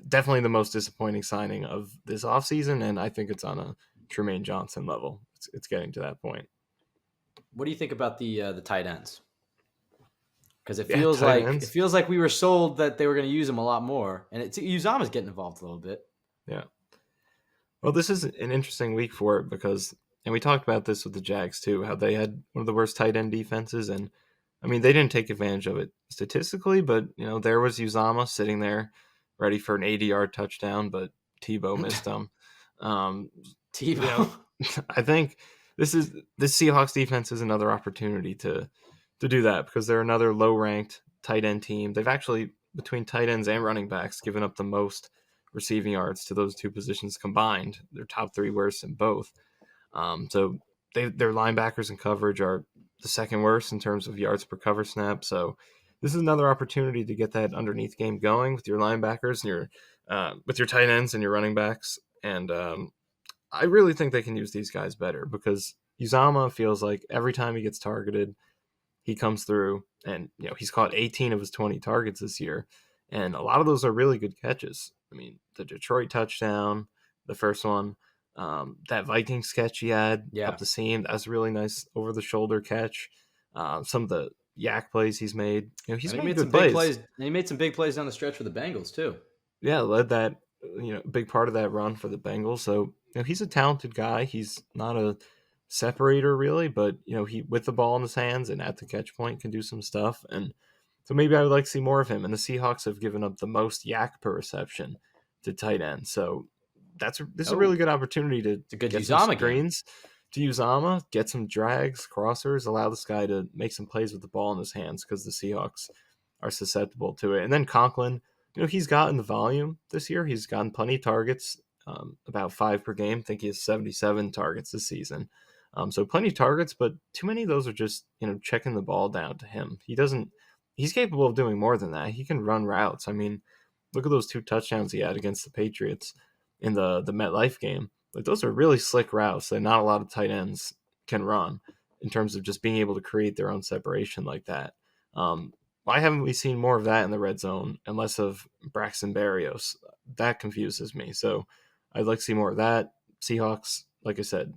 definitely the most disappointing signing of this offseason, and I think it's on a Tremaine Johnson level. It's getting to that point. What do you think about the tight ends? Because it feels like we were sold that they were going to use him a lot more, and Uzama's getting involved a little bit. Yeah. Well, this is an interesting week for it because, and we talked about this with the Jags too, how they had one of the worst tight end defenses, and I mean they didn't take advantage of it statistically, but there was Uzama sitting there ready for an 80-yard touchdown, but Tebow missed him. Tebow. I think this Seahawks defense is another opportunity to do that because they're another low ranked tight end team. They've actually, between tight ends and running backs, given up the most receiving yards to those two positions combined. They're top 3 worst in both. So their linebackers and coverage are the second worst in terms of yards per cover snap. So this is another opportunity to get that underneath game going with your linebackers and your with your tight ends and your running backs. And I really think they can use these guys better because Uzama feels like every time he gets targeted, he comes through, and he's caught 18 of his 20 targets this year, and a lot of those are really good catches. I mean, the Detroit touchdown, the first one, that Vikings catch he had up the seam, that was a really nice over the shoulder catch. Some of the yak plays he's made, he's made good plays. And he made some big plays down the stretch for the Bengals too. Yeah, led that big part of that run for the Bengals. So he's a talented guy. He's not a separator really, but he with the ball in his hands and at the catch point can do some stuff. And so maybe I would like to see more of him. And the Seahawks have given up the most yak per reception to tight end. So this is a really good opportunity to get some screens to Uzama, get some drags, crossers, allow this guy to make some plays with the ball in his hands because the Seahawks are susceptible to it. And then Conklin, he's gotten the volume this year. He's gotten plenty of targets, about 5 per game. I think he has 77 targets this season. So plenty of targets, but too many of those are just, checking the ball down to him. He's capable of doing more than that. He can run routes. I mean, look at those 2 touchdowns he had against the Patriots in the MetLife game. Like, those are really slick routes that not a lot of tight ends can run in terms of just being able to create their own separation like that. Why haven't we seen more of that in the red zone and less of Braxton Berrios? That confuses me. So I'd like to see more of that. Seahawks, like I said,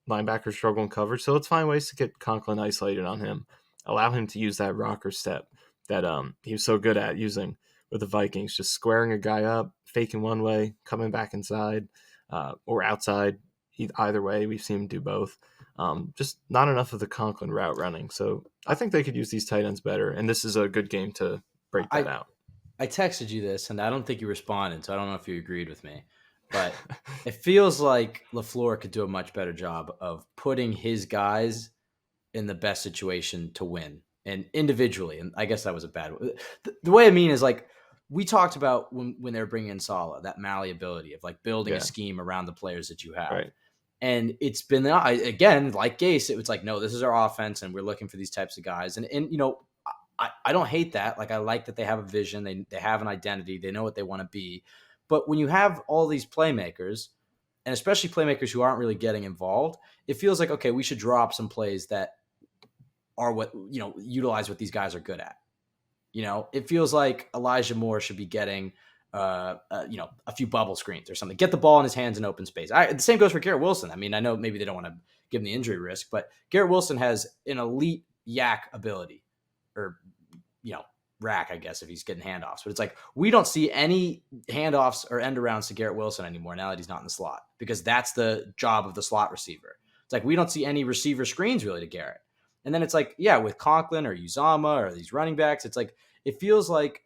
linebackers struggle in coverage, so let's find ways to get Conklin isolated on him. Allow him to use that rocker step that he was so good at using with the Vikings, just squaring a guy up, faking one way, coming back inside or outside. Either way, we've seen him do both. Just not enough of the Conklin route running. So I think they could use these tight ends better, and this is a good game to break that out. I texted you this, and I don't think you responded, so I don't know if you agreed with me. But it feels like LaFleur could do a much better job of putting his guys in the best situation to win, and individually. And I guess that was a bad way. The way I mean is, like, we talked about when they were bringing in Saleh, that malleability of like building a scheme around the players that you have. Right. And it's been, again, like Gase, it was like, no, this is our offense, and we're looking for these types of guys. And I don't hate that. Like, I like that they have a vision. They have an identity. They know what they want to be. But when you have all these playmakers, and especially playmakers who aren't really getting involved, it feels like, okay, we should drop some plays that are utilize what these guys are good at. It feels like Elijah Moore should be getting, a few bubble screens or something. Get the ball in his hands in open space. The same goes for Garrett Wilson. I mean, I know maybe they don't want to give him the injury risk, but Garrett Wilson has an elite yak ability, or rack, I guess, if he's getting handoffs. But it's like, we don't see any handoffs or end arounds to Garrett Wilson anymore now that he's not in the slot, because that's the job of the slot receiver. It's like, we don't see any receiver screens really to Garrett. And then it's like, with Conklin or Uzama or these running backs, it's like, it feels like,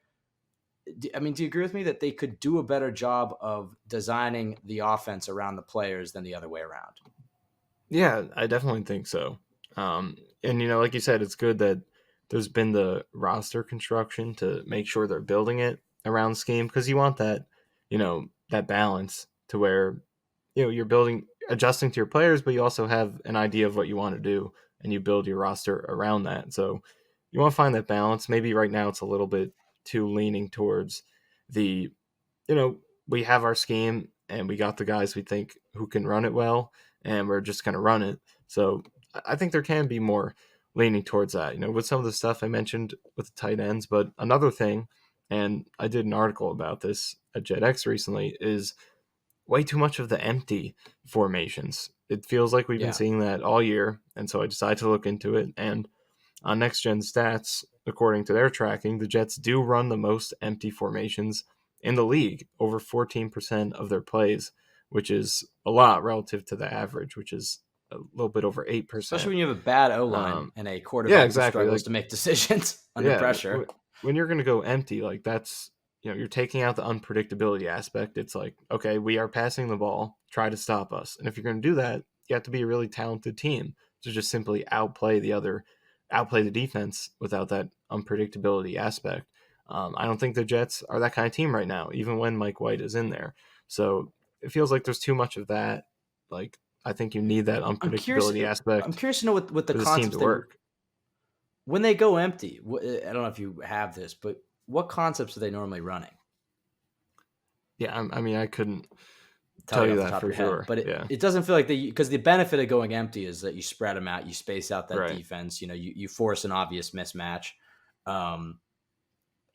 I mean, do you agree with me that they could do a better job of designing the offense around the players than the other way around? Yeah, I definitely think so. And, like you said, it's good that there's been the roster construction to make sure they're building it around the scheme, because you want that, that balance to where, you're adjusting to your players, but you also have an idea of what you want to do, and you build your roster around that. So you want to find that balance. Maybe right now it's a little bit too leaning towards the, we have our scheme and we got the guys we think who can run it well, and we're just going to run it. So I think there can be more leaning towards that, with some of the stuff I mentioned with the tight ends. But another thing, and I did an article about this at JetX recently, is way too much of the empty formations. It feels like we've been seeing that all year. And so I decided to look into it. And on Next Gen Stats, according to their tracking, the Jets do run the most empty formations in the league, over 14% of their plays, which is a lot relative to the average, which is a little bit over 8%. Especially when you have a bad O-line and a quarterback who struggles to make decisions under pressure. When you're going to go empty, like, that's, you're taking out the unpredictability aspect. It's like, okay, we are passing the ball, try to stop us. And if you're going to do that, you have to be a really talented team to just simply outplay the defense without that unpredictability aspect. I don't think the Jets are that kind of team right now, even when Mike White is in there. So it feels like there's too much of that. Like, I think you need that unpredictability I'm aspect curious to know what the for this team concepts to work. when they go empty. I don't know if you have this, but what concepts are they normally running? Yeah, I mean, I couldn't Tell tell you you off the that top of for your head, sure. but Yeah, it doesn't feel like because the benefit of going empty is that you spread them out, you space out that right. defense, you force an obvious mismatch. Um,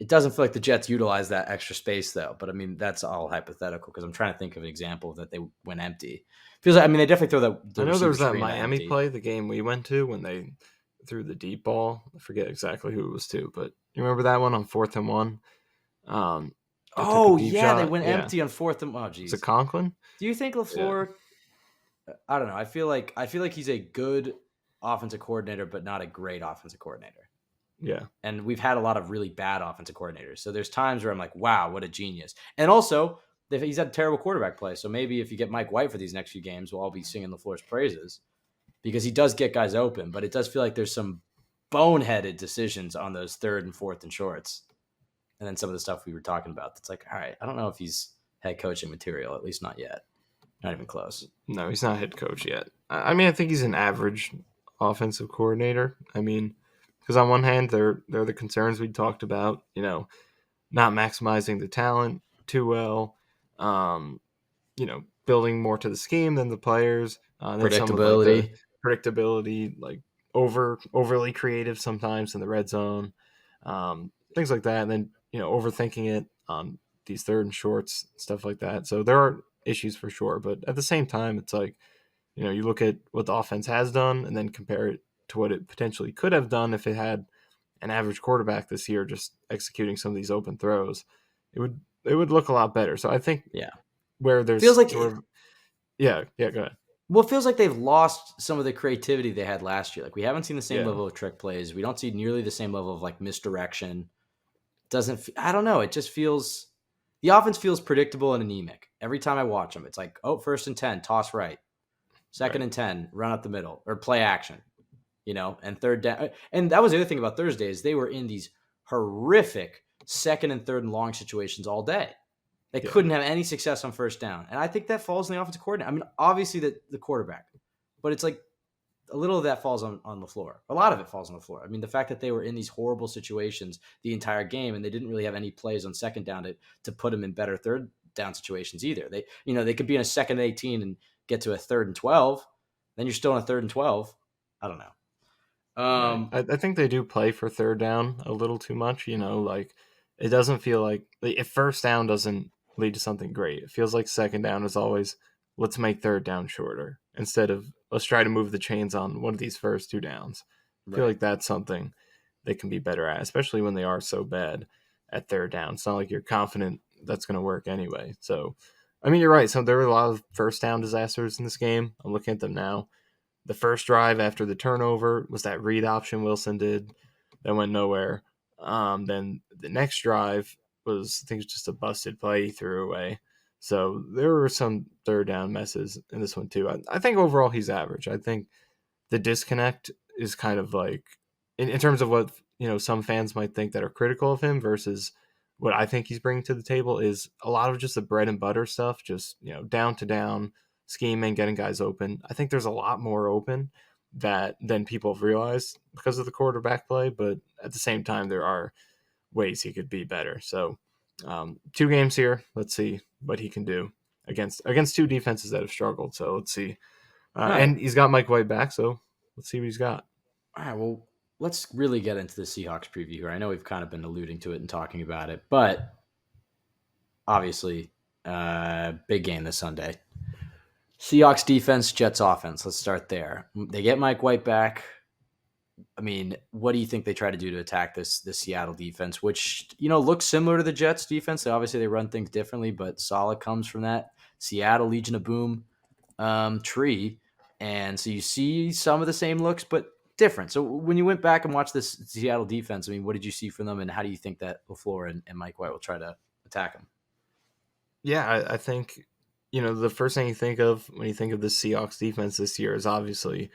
it doesn't feel like the Jets utilize that extra space though, but I mean that's all hypothetical because I'm trying to think of an example that they went empty. Feels like, I mean, they definitely throw the I know there receiver was that screen to Miami empty. play, the game we went to, when they threw the deep ball. I forget exactly who it was to, but you remember that one on 4th and 1? They took a Oh deep yeah, they shot. went Yeah, empty on fourth and was it geez. Conklin? Do you think Yeah, LaFleur? I don't know. I feel like he's a good offensive coordinator, but not a great offensive coordinator. yeah, And we've had a lot of really bad offensive coordinators. So there's times where I'm like, wow, what a genius. And also, he's had terrible quarterback play. So maybe if you get Mike White for these next few games, we'll all be singing LaFleur's praises because he does get guys open. But it does feel like there's some boneheaded decisions on those third and fourth and shorts. And then some of the stuff we were talking about that's like, all right, I don't know if he's head coaching material, at least not yet. Not even close. no, he's not head coach yet. I mean, I think he's an average offensive coordinator. I mean, because on one hand, they're the concerns we talked about. Not maximizing the talent too well. Um, building more to the scheme than the players. And then some of like the Predictability. predictability, like overly creative sometimes in the red zone, things like that. And then overthinking it on these third and shorts, stuff like that. So there are issues for sure, but at the same time, it's like you look at what the offense has done and then compare it to what it potentially could have done if it had an average quarterback this year just executing some of these open throws. It would look a lot better. So I think Yeah. where there's Feels like sort of yeah, go ahead. Well, it feels like they've lost some of the creativity they had last year. Like we haven't seen the same Yeah, level of trick plays. We don't see nearly the same level of like misdirection. I don't know. It just feels the offense feels predictable and anemic. Every time I watch them, it's like, oh, 1st and 10, toss right. Second right. and 10, run up the middle or play action, and third down. And that was the other thing about Thursday is they were in these horrific second and third and long situations all day. They Yeah, couldn't have any success on first down. And I think that falls on the offensive coordinator. I mean, obviously the quarterback, but it's like a little of that falls on LaFleur. A lot of it falls on LaFleur. I mean, the fact that they were in these horrible situations the entire game and they didn't really have any plays on second down to put them in better third down situations either. They could be in a 2nd and 18 and get to a 3rd and 12. Then you're still in a 3rd and 12. I don't know. right. I think they do play for third down a little too much. Like it doesn't feel like if first down doesn't lead to something great, it feels like second down is always let's make third down shorter instead of let's try to move the chains on one of these first two downs. I feel Right. like that's something they can be better at, especially when they are so bad at third down. It's not like you're confident that's going to work anyway. So, I mean, you're right. So there were a lot of first down disasters in this game. I'm looking at them now. The first drive after the turnover was that read option Wilson did that went nowhere. Then the next drive was, I think, just a busted play he threw away. So there were some third down messes in this one too. I think overall he's average. I think the disconnect is kind of like in terms of what some fans might think that are critical of him versus what I think he's bringing to the table is a lot of just the bread and butter stuff, just down to down scheming, getting guys open. I think there's a lot more open than people have realized because of the quarterback play, but at the same time there are ways he could be better. So 2 games here. Let's see what he can do against two defenses that have struggled. So let's see. All right. And he's got Mike White back, so let's see what he's got. All right. Well, let's really get into the Seahawks preview here. I know we've kind of been alluding to it and talking about it, but obviously, big game this Sunday. Seahawks defense, Jets offense. Let's start there. They get Mike White back. I mean, what do you think they try to do to attack this Seattle defense, which looks similar to the Jets defense? They run things differently, but Saleh comes from that Seattle Legion of Boom tree, and so you see some of the same looks, but different. So when you went back and watched this Seattle defense, I mean, what did you see from them, and how do you think that LaFleur and Mike White will try to attack them? Yeah, I think the first thing you think of when you think of the Seahawks defense this year is obviously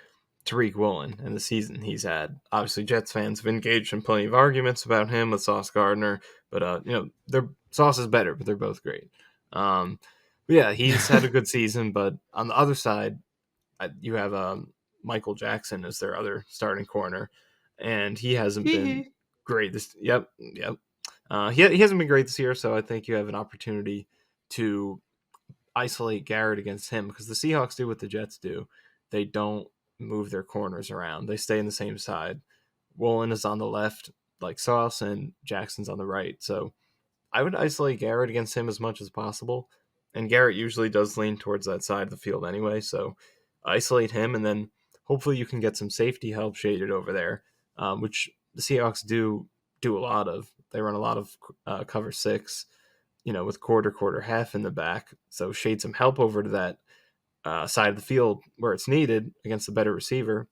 Tariq Woolen and the season he's had. Obviously, Jets fans have engaged in plenty of arguments about him with Sauce Gardner, but their Sauce is better, but they're both great. But yeah, he's had a good season, but on the other side, you have Michael Jackson as their other starting corner, and he hasn't been great this. Yep. He hasn't been great this year, so I think you have an opportunity to isolate Garrett against him because the Seahawks do what the Jets do. They don't move their corners around. They stay in the same side. Woolen is on the left like Sauce, and Jackson's on the right. So I would isolate Garrett against him as much as possible. And Garrett usually does lean towards that side of the field anyway. So isolate him, and then hopefully you can get some safety help shaded over there, which the Seahawks do a lot of. They run a lot of cover 6, with quarter half in the back. So shade some help over to that side of the field where it's needed against the better receiver.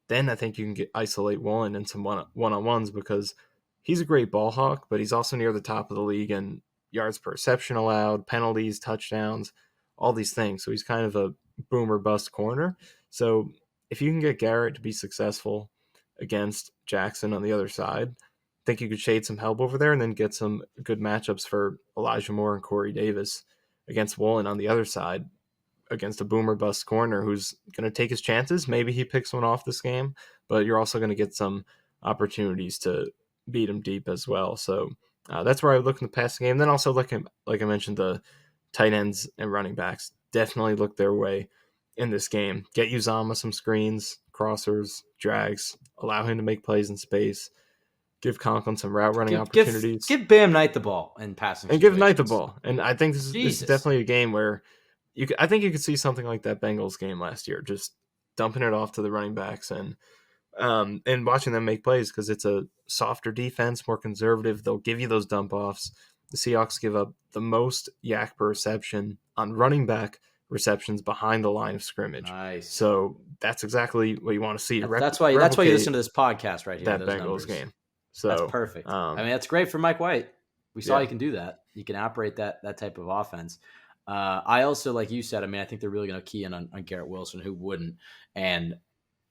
Then I think you can isolate Woolen in some one-on-ones because he's a great ball hawk, but he's also near the top of the league in yards per reception allowed, penalties, touchdowns, all these things. So he's kind of a boomer bust corner. So if you can get Garrett to be successful against Jackson on the other side, I think you could shade some help over there and then get some good matchups for Elijah Moore and Corey Davis against Woolen on the other side against a boomer bust corner who's going to take his chances. Maybe he picks one off this game, but you're also going to get some opportunities to beat him deep as well. So that's where I would look in the passing game. Then also, like I mentioned, the tight ends and running backs definitely look their way in this game. Get Uzama some screens, crossers, drags, allow him to make plays in space. Give Conklin some route running opportunities. Give Bam Knight the ball and passing. And give Knight the ball. And I think this is definitely a game where I think you could see something like that Bengals game last year, just dumping it off to the running backs and watching them make plays because it's a softer defense, more conservative. They'll give you those dump offs. The Seahawks give up the most yak per reception on running back receptions behind the line of scrimmage. Nice. So that's exactly what you want to see. That's why you listen to this podcast right here. That Bengals numbers. Game. So that's perfect. That's great for Mike White. We saw you can do that. You can operate that type of offense. I also, like you said, I think they're really going to key in on Garrett Wilson. Who wouldn't? And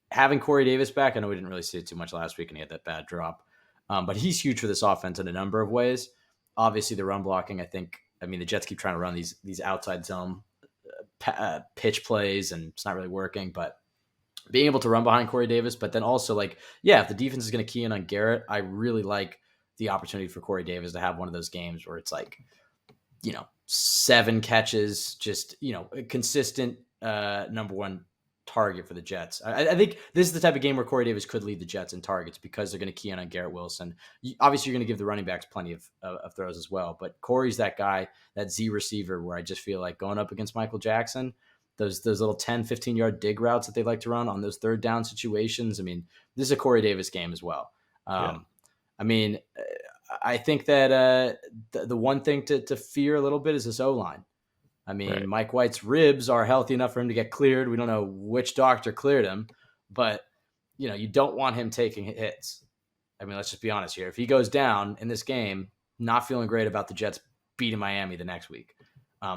having Corey Davis back, I know we didn't really see it too much last week and he had that bad drop. But he's huge for this offense in a number of ways. Obviously, the run blocking, the Jets keep trying to run these outside zone pitch plays, and it's not really working. But being able to run behind Corey Davis, but then also, if the defense is going to key in on Garrett, I really like the opportunity for Corey Davis to have one of those games where it's 7 catches, just, a consistent number one target for the Jets. I think this is the type of game where Corey Davis could lead the Jets in targets because they're going to key in on Garrett Wilson. Obviously, you're going to give the running backs plenty of throws as well, but Corey's that guy, that Z receiver, where I just feel like going up against Michael Jackson, those little 10, 15-yard dig routes that they like to run on those third down situations. This is a Corey Davis game as well. I think that the one thing to fear a little bit is this O-line. Right. Mike White's ribs are healthy enough for him to get cleared. We don't know which doctor cleared him, but you don't want him taking hits. Let's just be honest here. If he goes down in this game, not feeling great about the Jets beating Miami the next week.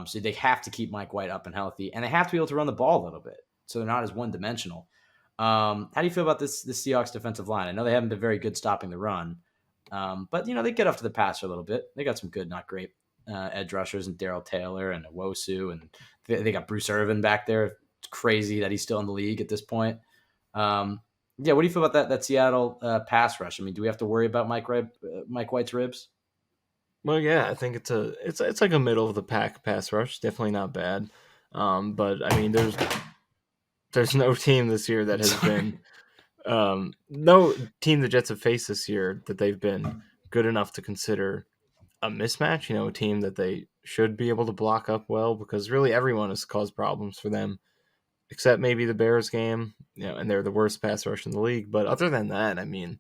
So they have to keep Mike White up and healthy, and they have to be able to run the ball a little bit, so they're not as one-dimensional. How do you feel about this Seahawks defensive line? I know they haven't been very good stopping the run, but they get off to the passer a little bit. They got some good, not great edge rushers and Darrell Taylor and Owosu, and they got Bruce Irvin back there. It's crazy that he's still in the league at this point. What do you feel about that Seattle pass rush? Do we have to worry about Mike White's ribs? Well, yeah, I think it's like a middle of the pack pass rush. Definitely not bad. But there's no team this year that has been no team the Jets have faced this year that they've been good enough to consider a mismatch, a team that they should be able to block up well, because really everyone has caused problems for them except maybe the Bears game, and they're the worst pass rush in the league. But other than that, and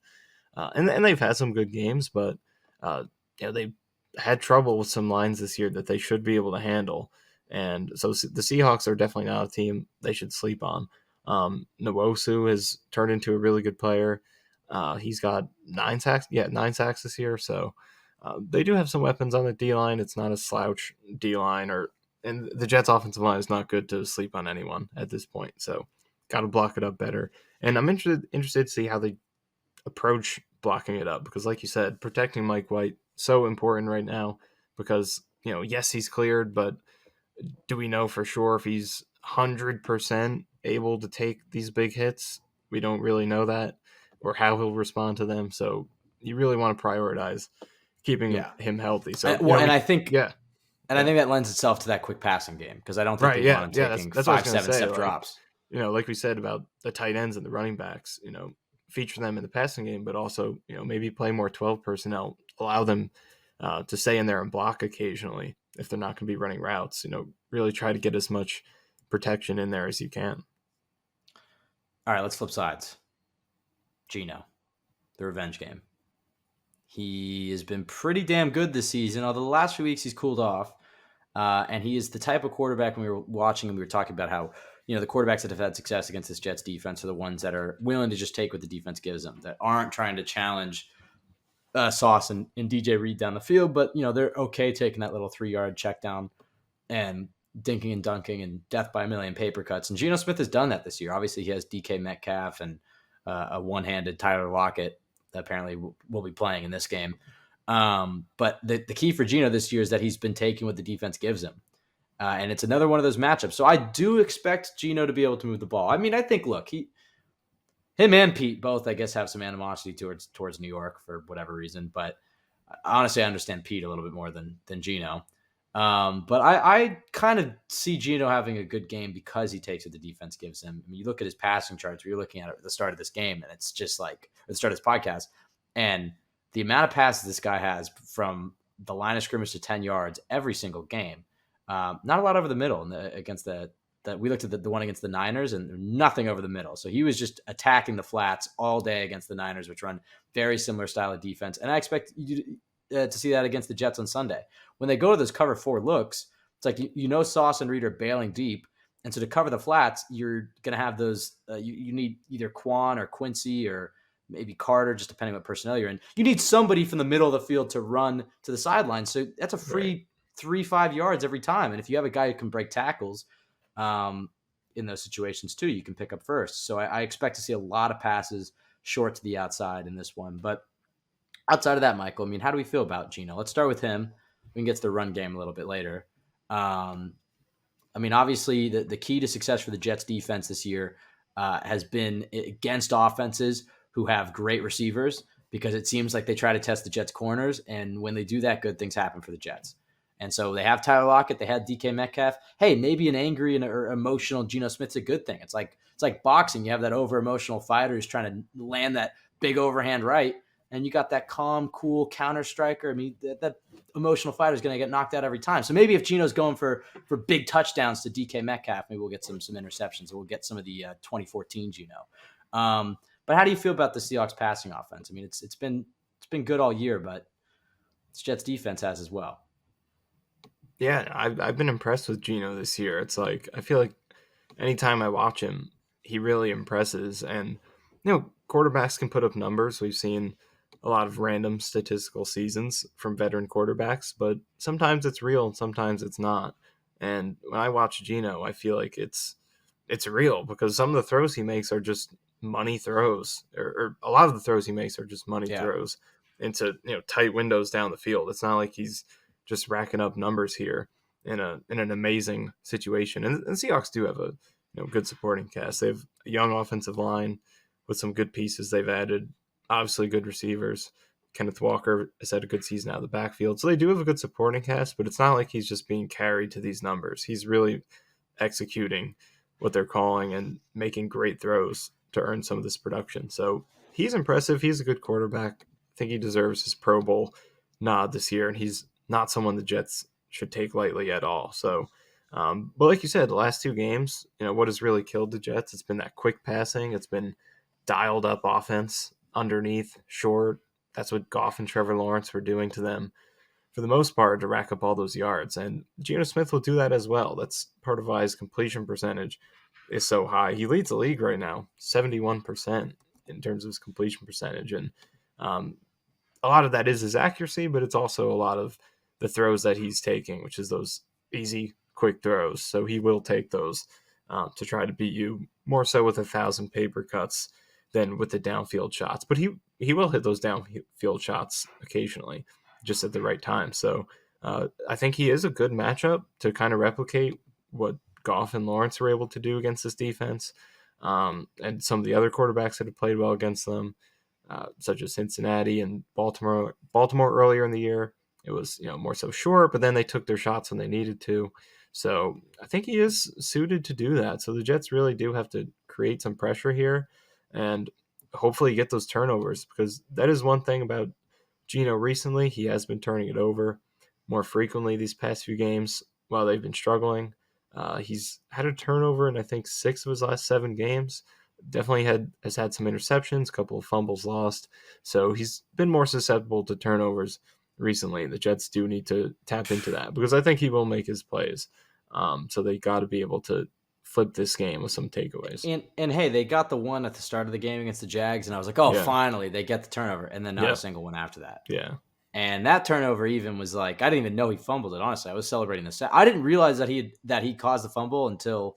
they've had some good games, but they've had trouble with some lines this year that they should be able to handle. And so the Seahawks are definitely not a team they should sleep on. Nwosu has turned into a really good player. He's got 9 sacks this year. So they do have some weapons on the D-line. It's not a slouch D-line or and the Jets' offensive line is not good to sleep on anyone at this point. So got to block it up better. And I'm interested to see how they approach blocking it up because, like you said, protecting Mike White so important right now because yes, he's cleared, but do we know for sure if he's 100% able to take these big hits? We don't really know that or how he'll respond to them. So you really want to prioritize keeping him healthy. So I think that lends itself to that quick passing game because I don't think they want him taking that's 5-7 step like, drops. Like we said about the tight ends and the running backs, feature them in the passing game, but also maybe play more 12 personnel, allow them to stay in there and block occasionally if they're not going to be running routes. Really try to get as much protection in there as you can. All right, let's flip sides. Geno, the revenge game. He has been pretty damn good this season, although the last few weeks he's cooled off. And he is the type of quarterback, when we were watching him, we were talking about how, the quarterbacks that have had success against this Jets defense are the ones that are willing to just take what the defense gives them, that aren't trying to challenge Sauce and DJ Reed down the field, but, they're okay taking that little 3-yard check down and dinking and dunking and death by a million paper cuts. And Geno Smith has done that this year. Obviously, he has DK Metcalf and a one-handed Tyler Lockett that apparently will be playing in this game. But the key for Geno this year is that he's been taking what the defense gives him. And it's another one of those matchups. So I do expect Geno to be able to move the ball. I mean, I think, look, him and Pete both, I guess, have some animosity towards New York for whatever reason. But honestly, I understand Pete a little bit more than Geno. But I kind of see Geno having a good game because he takes what the defense gives him. I mean, you look at his passing charts, you're looking at the start of this game, and it's just like the start of this podcast. And the amount of passes this guy has from the line of scrimmage to 10 yards every single game, not a lot over the middle against that we looked at the one against the Niners and nothing over the middle. So he was just attacking the flats all day against the Niners, which run very similar style of defense. And I expect you to see that against the Jets on Sunday. When they go to those cover 4 looks, it's like, Sauce and Reed are bailing deep. And so to cover the flats, you're going to have those, you need either Quan or Quincy or maybe Carter, just depending what personnel you're in. You need somebody from the middle of the field to run to the sideline. So that's a free 3-5 yards every time. And if you have a guy who can break tackles in those situations too, you can pick up first. So I expect to see a lot of passes short to the outside in this one. But outside of that, Michael, I mean, how do we feel about Geno? Let's start with him. We can get to the run game a little bit later. I mean, obviously, the key to success for the Jets defense this year has been against offenses who have great receivers, because it seems like they try to test the Jets' corners, and when they do that, good things happen for the Jets. And so they have Tyler Lockett, they had DK Metcalf. Hey, maybe an angry or emotional Geno Smith's a good thing. It's like boxing. You have that over-emotional fighter who's trying to land that big overhand right, and you got that calm, cool counter striker. I mean, that emotional fighter is going to get knocked out every time. So maybe if Geno's going for big touchdowns to DK Metcalf, maybe we'll get some interceptions. We'll get some of the 2014 Geno. But how do you feel about the Seahawks passing offense? I mean, it's been good all year, but this Jets defense has as well. Yeah, I've been impressed with Geno this year. It's like, I feel like anytime I watch him, he really impresses. And, quarterbacks can put up numbers. We've seen a lot of random statistical seasons from veteran quarterbacks, but sometimes it's real and sometimes it's not. And when I watch Geno, I feel like it's real, because some of the throws he makes are just money throws, or a lot of the throws he makes are just money throws into tight windows down the field. It's not like he's just racking up numbers here in an amazing situation. And the Seahawks do have a good supporting cast. They have a young offensive line with some good pieces they've added. Obviously, good receivers. Kenneth Walker has had a good season out of the backfield. So they do have a good supporting cast, but it's not like he's just being carried to these numbers. He's really executing what they're calling and making great throws to earn some of this production. So he's impressive. He's a good quarterback. I think he deserves his Pro Bowl nod this year, and he's not someone the Jets should take lightly at all. So, but like you said, the last 2 games, what has really killed the Jets? It's been that quick passing. It's been dialed up offense underneath, short. That's what Goff and Trevor Lawrence were doing to them for the most part to rack up all those yards. And Geno Smith will do that as well. That's part of why his completion percentage is so high. He leads the league right now, 71% in terms of his completion percentage. And a lot of that is his accuracy, but it's also a lot of the throws that he's taking, which is those easy quick throws. So he will take those to try to beat you more so with 1,000 paper cuts than with the downfield shots. But he will hit those downfield shots occasionally, just at the right time. So I think he is a good matchup to kind of replicate what Goff and Lawrence were able to do against this defense, and some of the other quarterbacks that have played well against them, such as Cincinnati and Baltimore. Baltimore earlier in the year, it was more so short, but then they took their shots when they needed to. So I think he is suited to do that. So the Jets really do have to create some pressure here and hopefully get those turnovers, because that is one thing about Geno recently. He has been turning it over more frequently these past few games while they've been struggling. He's had a turnover in, I think, 6 of his last 7 games. Definitely has had some interceptions, a couple of fumbles lost. So he's been more susceptible to turnovers recently. The Jets do need to tap into that, because I think he will make his plays. So they got to be able to flip this game with some takeaways. And hey, they got the one at the start of the game against the Jags, and I was like, finally, they get the turnover, and then not a single one after that. Yeah. And that turnover even was like, I didn't even know he fumbled it, honestly. I was celebrating the set. I didn't realize that he caused the fumble until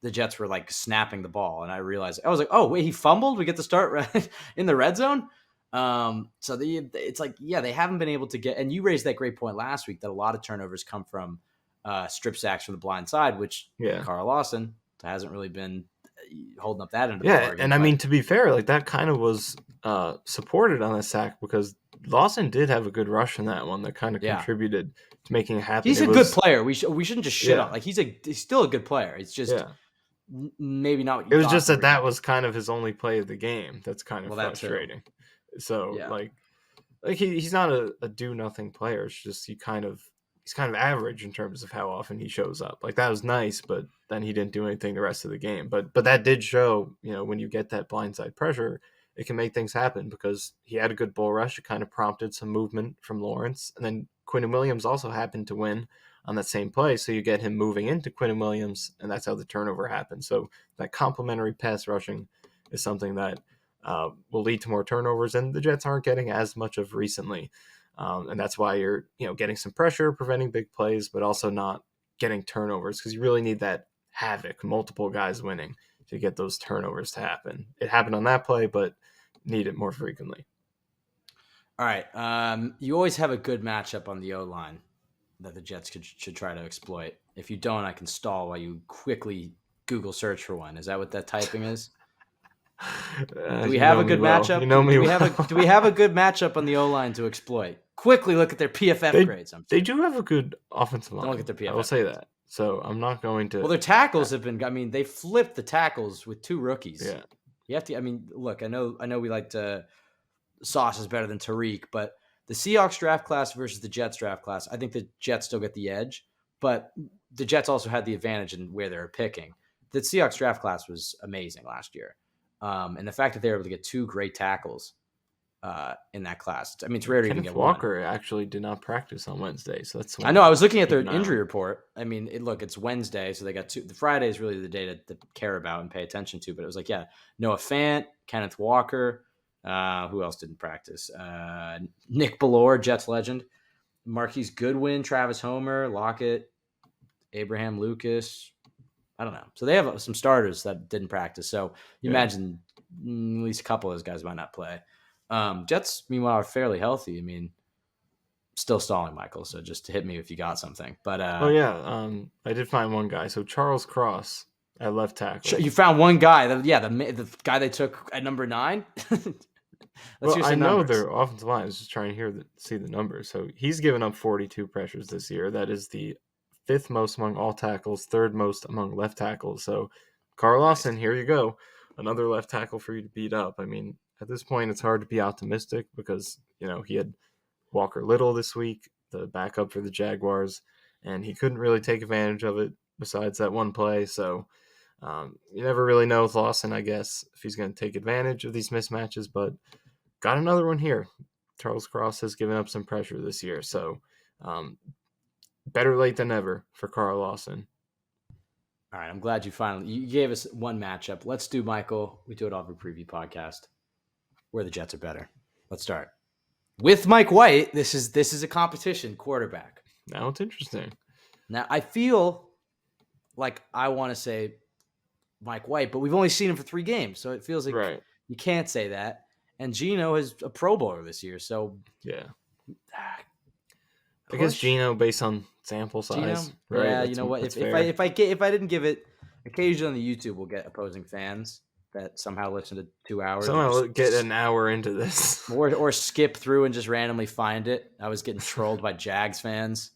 the Jets were like snapping the ball. And I realized, I was like, oh, wait, he fumbled? We get to start in the red zone? So it's like, they haven't been able to get, and you raised that great point last week that a lot of turnovers come from strip sacks from the blind side, which Carl Lawson hasn't really been holding up that end of the bargain. And I mean, to be fair, like that kind of was supported on the sack, because Lawson did have a good rush in that one that kind of contributed to making it happen. He's a good player. We shouldn't just shit on. Like he's still a good player. It's just maybe not. What it was just that was kind of his only play of the game. That's kind of frustrating. So like he's not a do nothing player. It's just he's kind of average in terms of how often he shows up. Like that was nice, but then he didn't do anything the rest of the game. But that did show, when you get that blindside pressure, it can make things happen, because he had a good bull rush. It kind of prompted some movement from Lawrence. And then Quinnen Williams also happened to win on that same play. So you get him moving into Quinnen Williams, and that's how the turnover happened. So that complementary pass rushing is something that will lead to more turnovers, and the Jets aren't getting as much of recently. And that's why you're, getting some pressure, preventing big plays, but also not getting turnovers, because you really need that havoc, multiple guys winning, to get those turnovers to happen. It happened on that play, but need it more frequently. All right. You always have a good matchup on the O-line that the Jets should try to exploit. If you don't, I can stall while you quickly Google search for one. Is that what that typing is? Do we have a good matchup? Do we have a good matchup on the O-line to exploit? Quickly look at their PFF grades. They do have a good offensive line. Don't look at their PFF. I will say that. So I'm not going to. Well, their tackles have been. I mean, they flipped the tackles with 2 rookies. Yeah. You have to. I mean, look. I know. We like to. Sauce is better than Tariq, but the Seahawks draft class versus the Jets draft class, I think the Jets still get the edge, but the Jets also had the advantage in where they're picking. The Seahawks draft class was amazing last year. And the fact that they were able to get 2 great tackles in that class. I mean, it's rare to even get Walker one. actually did not practice on Wednesday, so that's. I know. I was looking at their injury report. I mean, it's Wednesday, so they got 2. The Friday is really the day to care about and pay attention to. But it was like, Noah Fant, Kenneth Walker. Who else didn't practice? Nick Bellore, Jets legend. Marquise Goodwin, Travis Homer, Lockett, Abraham Lucas. I don't know. So they have some starters that didn't practice. So you imagine at least a couple of those guys might not play. Jets, meanwhile, are fairly healthy. I mean, still stalling, Michael. So just hit me if you got something. But I did find one guy. So Charles Cross at left tackle. You found one guy. The guy they took at number 9. I know their offensive line. I was just trying to see the numbers. So he's given up 42 pressures this year. That is the 5th most among all tackles, 3rd most among left tackles. So Carl Lawson, here you go. Another left tackle for you to beat up. I mean, at this point, it's hard to be optimistic because, he had Walker Little this week, the backup for the Jaguars, and he couldn't really take advantage of it besides that one play. So you never really know with Lawson, I guess, if he's going to take advantage of these mismatches, but got another one here. Charles Cross has given up some pressure this year. So better late than never for Carl Lawson. All right, I'm glad you gave us one matchup. Let's do, Michael, we do it off a preview podcast where the Jets are better. Let's start with Mike White. This is a competition quarterback. Now it's interesting. Now I feel like I want to say Mike White, but we've only seen him for 3 games, so it feels like you can't say that. And Geno is a Pro Bowler this year, so yeah. I guess Geno based on sample size, Geno? right? Yeah, you know what? If I didn't give it, occasionally on the YouTube we'll get opposing fans that somehow listen to 2 hours. Somehow get an hour into this, or skip through and just randomly find it. I was getting trolled by Jags fans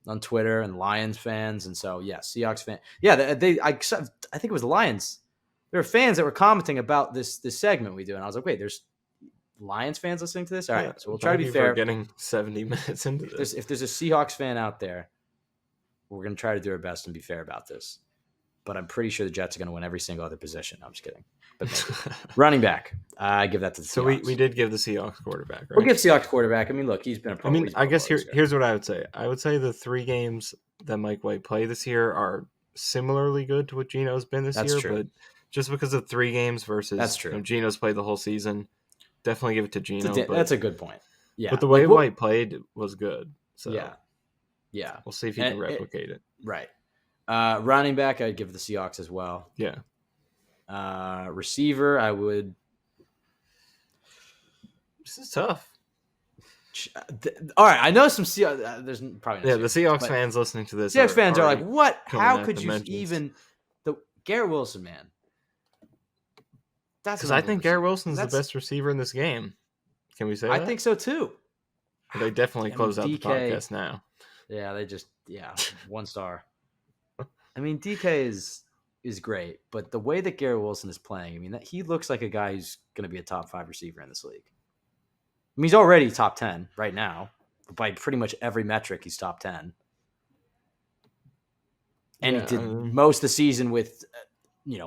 on Twitter and Lions fans, and so yeah, Seahawks fan. Yeah, I think it was the Lions. There were fans that were commenting about this segment we do, and I was like, wait, there's Lions fans listening to this? All right, so we'll try to be fair. We're getting 70 minutes into this. If there's a Seahawks fan out there, we're going to try to do our best and be fair about this. But I'm pretty sure the Jets are going to win every single other position. I'm just kidding. But running back, I give that to the Seahawks. So we did give the Seahawks quarterback, right? We'll give Seahawks quarterback. I mean, look, he's been a pro. I guess here's what I would say. I would say the 3 games that Mike White played this year are similarly good to what Geno's been this year. True. But just because of 3 games versus that's true. Geno's played the whole season, definitely give it to Geno. That's a good point. Yeah, but the way White played was good. So yeah, we'll see if he can replicate it. Right. Running back, I'd give the Seahawks as well. Yeah. Receiver, I would. This is tough. All right, I know some Seahawks. There's probably no the Seahawks fans listening to this. Seahawks fans are like, "What? How could you even?" The Garrett Wilson, man. That's because I think Garrett Wilson is the best receiver in this game. Can we say that? I think so too. They definitely close out the podcast now. Yeah, they just 1 star. I mean, DK is great, but the way that Garrett Wilson is playing, I mean, he looks like a guy who's going to be a top 5 receiver in this league. I mean, he's already top 10 right now. By pretty much every metric, he's top 10. And he did most of the season with,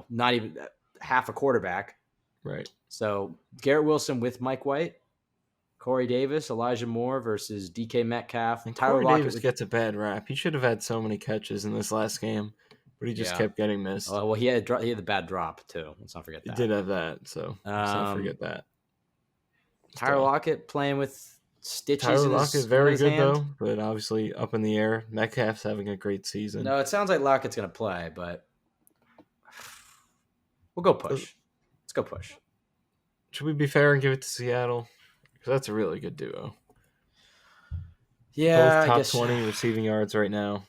not even half a quarterback. Right. So Garrett Wilson with Mike White, Corey Davis, Elijah Moore versus DK Metcalf. And Tyler Lockett Davis gets a bad rap. He should have had so many catches in this last game, but he just kept getting missed. Well, he had the bad drop too. Let's not forget that. He did have that, so let's not forget that. Tyler Lockett playing with stitches. Tyler in Lockett very good though, but obviously up in the air. Metcalf's having a great season. No, it sounds like Lockett's going to play, but we'll go push. Let's go push. Should we be fair and give it to Seattle? Because that's a really good duo. Yeah, both top 20 receiving yards right now.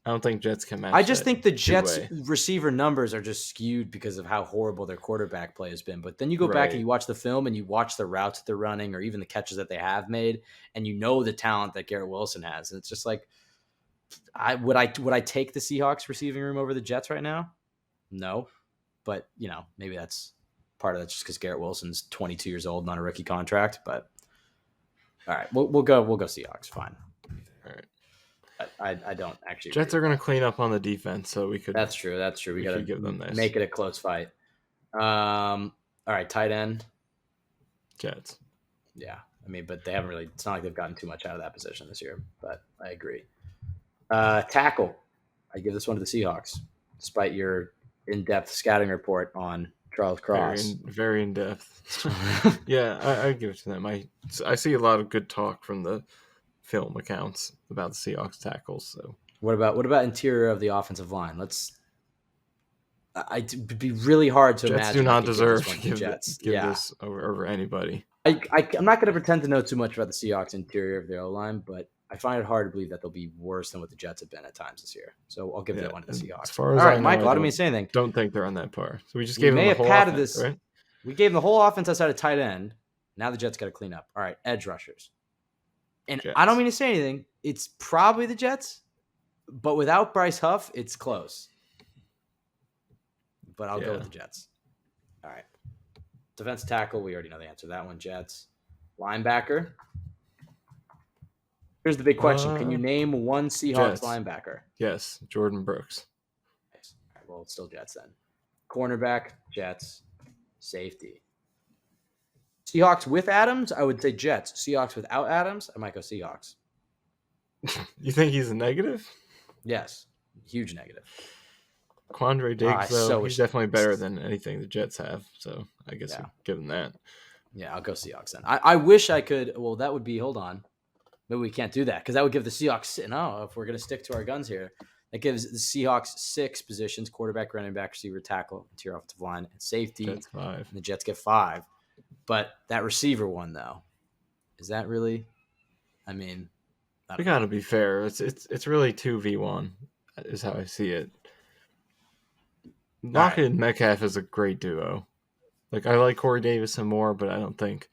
I don't think Jets can match. I just think the Jets' receiver numbers are just skewed because of how horrible their quarterback play has been. But then you go back and you watch the film and you watch the routes that they're running or even the catches that they have made, and you know the talent that Garrett Wilson has. And it's just like, would I take the Seahawks receiving room over the Jets right now? No, but maybe that's part of that just because Garrett Wilson's 22 years old, not a rookie contract. But all right, we'll go Seahawks. Fine. All right. I don't actually. Jets are going to clean up on the defense, so we could. That's true. We got to give them this. Make it a close fight. All right, tight end. Jets. Yeah, I mean, but they haven't really. It's not like they've gotten too much out of that position this year. But I agree. Tackle. I give this one to the Seahawks, despite your in-depth scouting report on Charles Cross. Very in-depth. Yeah, I give it to them. I see a lot of good talk from the film accounts about the Seahawks tackles. So what about interior of the offensive line? It'd be really hard to Jets imagine. Do not deserve to give Jets. This over anybody. I'm not going to pretend to know too much about the Seahawks interior of their O-line, but I find it hard to believe that they'll be worse than what the Jets have been at times this year. So I'll give that one to the Seahawks. As far as all right, I know, Michael, I don't mean to say anything. Don't think they're on that par. So we just gave them the whole offense, right? We gave them the whole offense outside of tight end. Now the Jets got to clean up. All right, edge rushers. And Jets. I don't mean to say anything. It's probably the Jets, but without Bryce Huff, it's close. But I'll go with the Jets. All right. Defensive tackle, we already know the answer to that one. Jets. Linebacker. Here's the big question. Can you name one Seahawks linebacker? Yes, Jordan Brooks. Nice. All right, well, it's still Jets then. Cornerback, Jets. Safety. Seahawks with Adams, I would say Jets. Seahawks without Adams, I might go Seahawks. You think he's a negative? Yes. Huge negative. Quandre Diggs, though, he's definitely better than anything the Jets have. So I guess we'll give him that. Yeah, I'll go Seahawks then. I wish I could. Well, that would be, hold on. Maybe we can't do that because that would give the Seahawks, no, if we're going to stick to our guns here, That gives the Seahawks 6 positions: quarterback, running back, receiver, tackle, interior offensive line, and safety. Jets 5. And the Jets get 5. But that receiver one, though, is that really? I mean, we got to be fair. It's really 2v1 is how I see it. Lockett and Metcalf is a great duo. Like, I like Corey Davis some more, but I don't think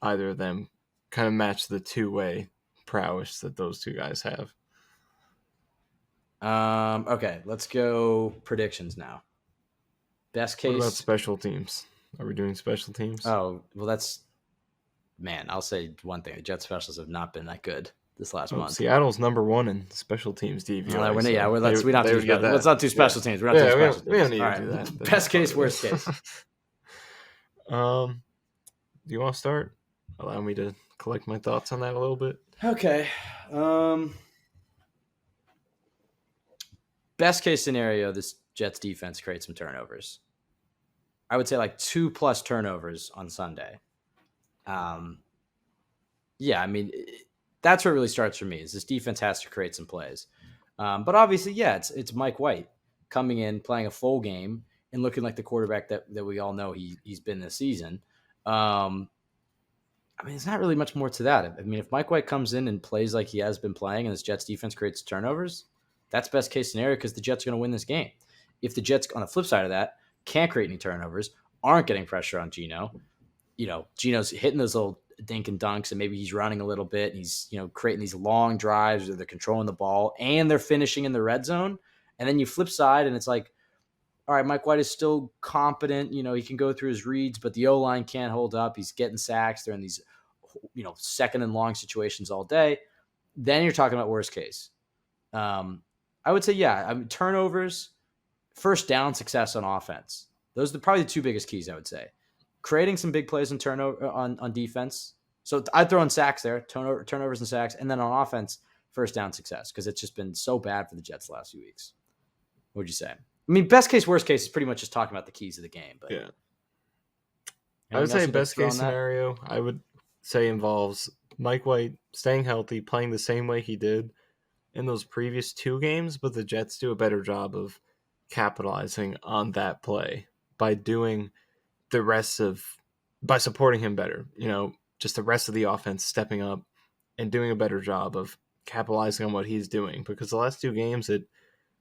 either of them kind of match the two-way prowess that those two guys have. Okay, let's go predictions now. Best case. What about special teams? Are we doing special teams? Oh, well, I'll say one thing. The Jets specialists have not been that good this last month. Seattle's number 1 in special teams DVOA. Let's not do special teams. We're not doing special teams. We don't need to do that. Best case, worst case. Do you want to start? Allow me to collect my thoughts on that a little bit. Okay. Best case scenario, this Jets defense creates some turnovers. I would say like 2+ turnovers on Sunday. Yeah, I mean, that's where it really starts for me, is this defense has to create some plays. But obviously, yeah, it's Mike White coming in, playing a full game, and looking like the quarterback that we all know he's been this season. I mean, there's not really much more to that. I mean, if Mike White comes in and plays like he has been playing and this Jets defense creates turnovers, that's best case scenario because the Jets are going to win this game. If the Jets, on the flip side of that, can't create any turnovers, aren't getting pressure on Geno, Geno's hitting those little dink and dunks, and maybe he's running a little bit, and he's, creating these long drives where they're controlling the ball and they're finishing in the red zone. And then you flip side and it's like, all right, Mike White is still competent. He can go through his reads, but the O-line can't hold up. He's getting sacks. They're in these, second and long situations all day. Then you're talking about worst case. I would say, yeah, turnovers, first down success on offense. Those are probably the 2 biggest keys, I would say. Creating some big plays on turnover on defense. So I'd throw in sacks there, turnovers and sacks, and then on offense, first down success, because it's just been so bad for the Jets the last few weeks. What would you say? I mean, best case, worst case is pretty much just talking about the keys of the game. But yeah, I would say best case scenario, I would say involves Mike White staying healthy, playing the same way he did in those previous 2 games, but the Jets do a better job of capitalizing on that play by doing by supporting him better. Just the rest of the offense stepping up and doing a better job of capitalizing on what he's doing, because the last 2 games,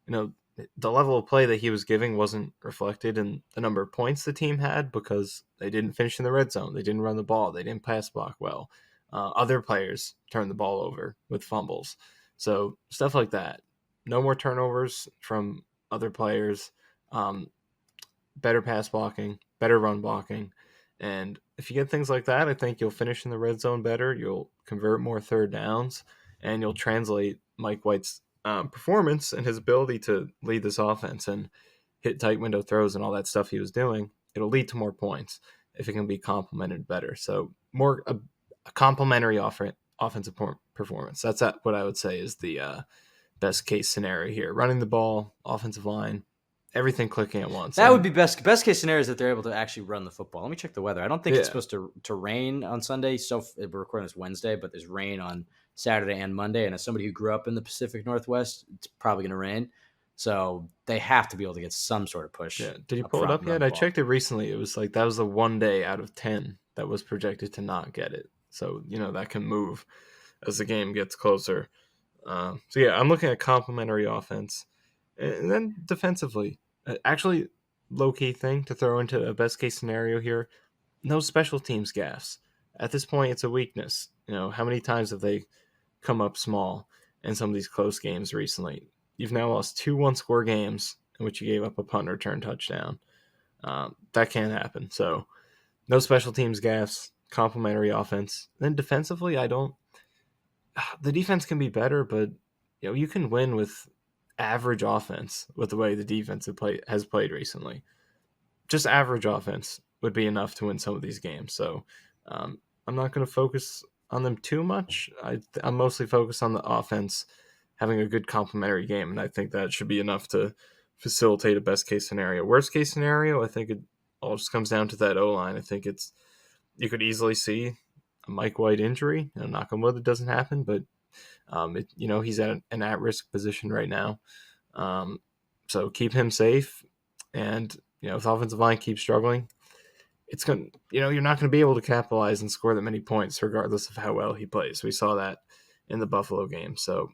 the level of play that he was giving wasn't reflected in the number of points the team had, because they didn't finish in the red zone. They didn't run the ball. They didn't pass block well. Other players turned the ball over with fumbles. So stuff like that. No more turnovers from other players. Better pass blocking, better run blocking. And if you get things like that, I think you'll finish in the red zone better. You'll convert more third downs, and you'll translate Mike White's performance and his ability to lead this offense and hit tight window throws and all that stuff he was doing. It'll lead to more points if it can be complemented better. So more a complementary offensive performance. That's what I would say is the best case scenario here. Running the ball, offensive line, everything clicking at once. That would be best case scenario, is that they're able to actually run the football. Let me check the weather. I don't think it's supposed to rain on Sunday. So we're recording this Wednesday, but there's rain on Saturday and Monday. And as somebody who grew up in the Pacific Northwest, it's probably going to rain. So they have to be able to get some sort of push. Yeah. Did you pull it up yet? I checked it recently. It was like that was the 1 day out of 10 that was projected to not get it. So, that can move as the game gets closer. So, yeah, I'm looking at complementary offense. And then defensively, actually, low-key thing to throw into a best-case scenario here, no special teams gaffes. At this point, it's a weakness. How many times have they come up small in some of these close games recently? You've now lost 2 one-score games in which you gave up a punt return touchdown. That can't happen. So, no special teams gaffes, complementary offense. Then defensively, the defense can be better, but you can win with average offense with the way the defense has played recently. Just average offense would be enough to win some of these games. So I'm not going to focus on them too much. I'm mostly focused on the offense having a good complementary game, and I think that should be enough to facilitate a best case scenario. Worst case scenario, I think it all just comes down to that O-line. I think you could easily see a Mike White injury. Knock on wood, it doesn't happen, but He's at an at-risk position right now. So keep him safe. And, if the offensive line keeps struggling, it's going to, you're not going to be able to capitalize and score that many points regardless of how well he plays. We saw that in the Buffalo game. So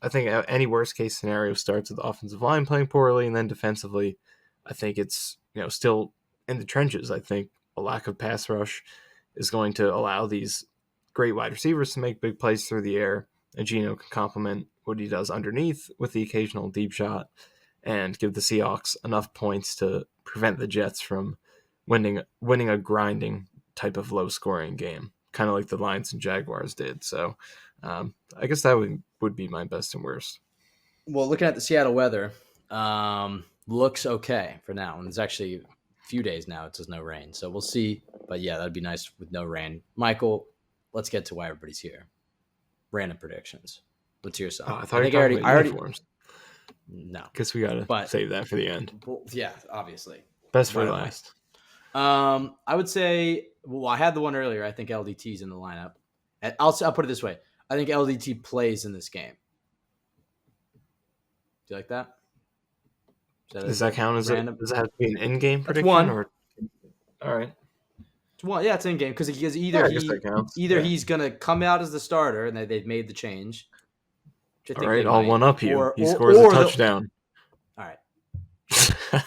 I think any worst case scenario starts with the offensive line playing poorly, and then defensively, I think it's, still in the trenches. I think a lack of pass rush is going to allow these great wide receivers to make big plays through the air, and Geno can complement what he does underneath with the occasional deep shot and give the Seahawks enough points to prevent the Jets from winning a grinding type of low-scoring game, kind of like the Lions and Jaguars did. So I guess that would be my best and worst. Well, looking at the Seattle weather, looks okay for now. And it's actually a few days now. It says no rain. So we'll see. But, yeah, that'd be nice with no rain. Michael, let's get to why everybody's here. Random predictions. What's your side? I thought you were talking about uniforms. No. Guess we got to save that for the end. Well, yeah, obviously. Best for last. I would say, I had the one earlier. I think LDT's in the lineup. I'll put it this way. I think LDT plays in this game. Do you like that? Does that count as random? Does it have to be an in-game prediction? One. Or... All right. It's one. Yeah, it's in-game because either he's going to come out as the starter and they've made the change. All right, I'll one up you. He scores a touchdown. All right. All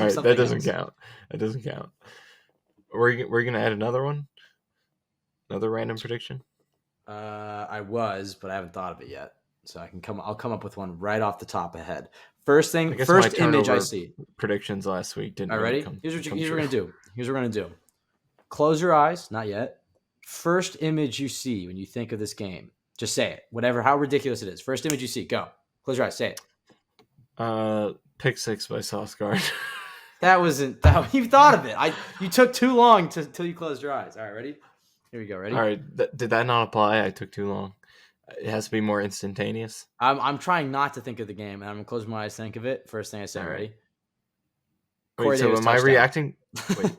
right, that doesn't count. That doesn't count. We're going to add another one? Another random prediction? I was, but I haven't thought of it yet. So I'll come up with one right off the top of head. First image I see. Predictions last week didn't. All right, ready? Here's what we're gonna do. Here's what we're gonna do. Close your eyes. Not yet. First image you see when you think of this game. Just say it. Whatever, how ridiculous it is. First image you see. Go. Close your eyes. Say it. Pick 6 by Sauce Gardner. That wasn't that. You thought of it. You took too long till you closed your eyes. All right, ready? Here we go. Ready? All right. Did that not apply? I took too long. It has to be more instantaneous. I'm trying not to think of the game, and I'm gonna close my eyes, think of it. First thing I say, all ready? Wait, so am I reacting? Wait,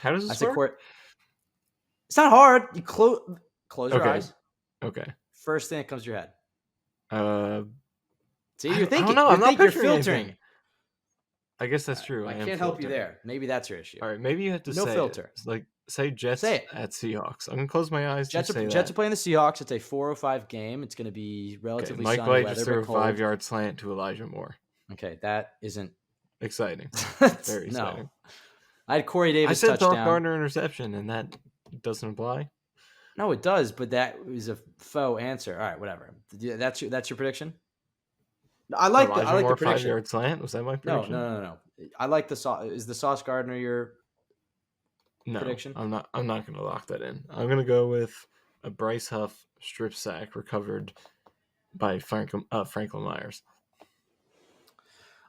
how does this work? It's not hard. You close your eyes. Okay. First thing that comes to your head. See, you're I thinking. don't know. I'm not you're filtering. Anything. I guess that's true. I can't help you there. Maybe that's your issue. All right, maybe you have to say filter. Say Jets at Seahawks. I'm gonna close my eyes. Jets are playing the Seahawks. It's a 4:05 game. It's gonna be relatively sunny Mike White weather. Just threw a 5-yard slant to Elijah Moore. Okay, that isn't exciting. Very exciting. No. I had Corey Davis. I said touchdown. Sauce Gardner interception, and that doesn't apply. No, it does, but that is a faux answer. All right, whatever. That's your prediction. I like the prediction. 5-yard slant. Was that my prediction? No. I like the Sauce. Is the Sauce Gardner your prediction? I'm not going to lock that in. I'm going to go with a Bryce Huff strip sack recovered by Franklin Myers.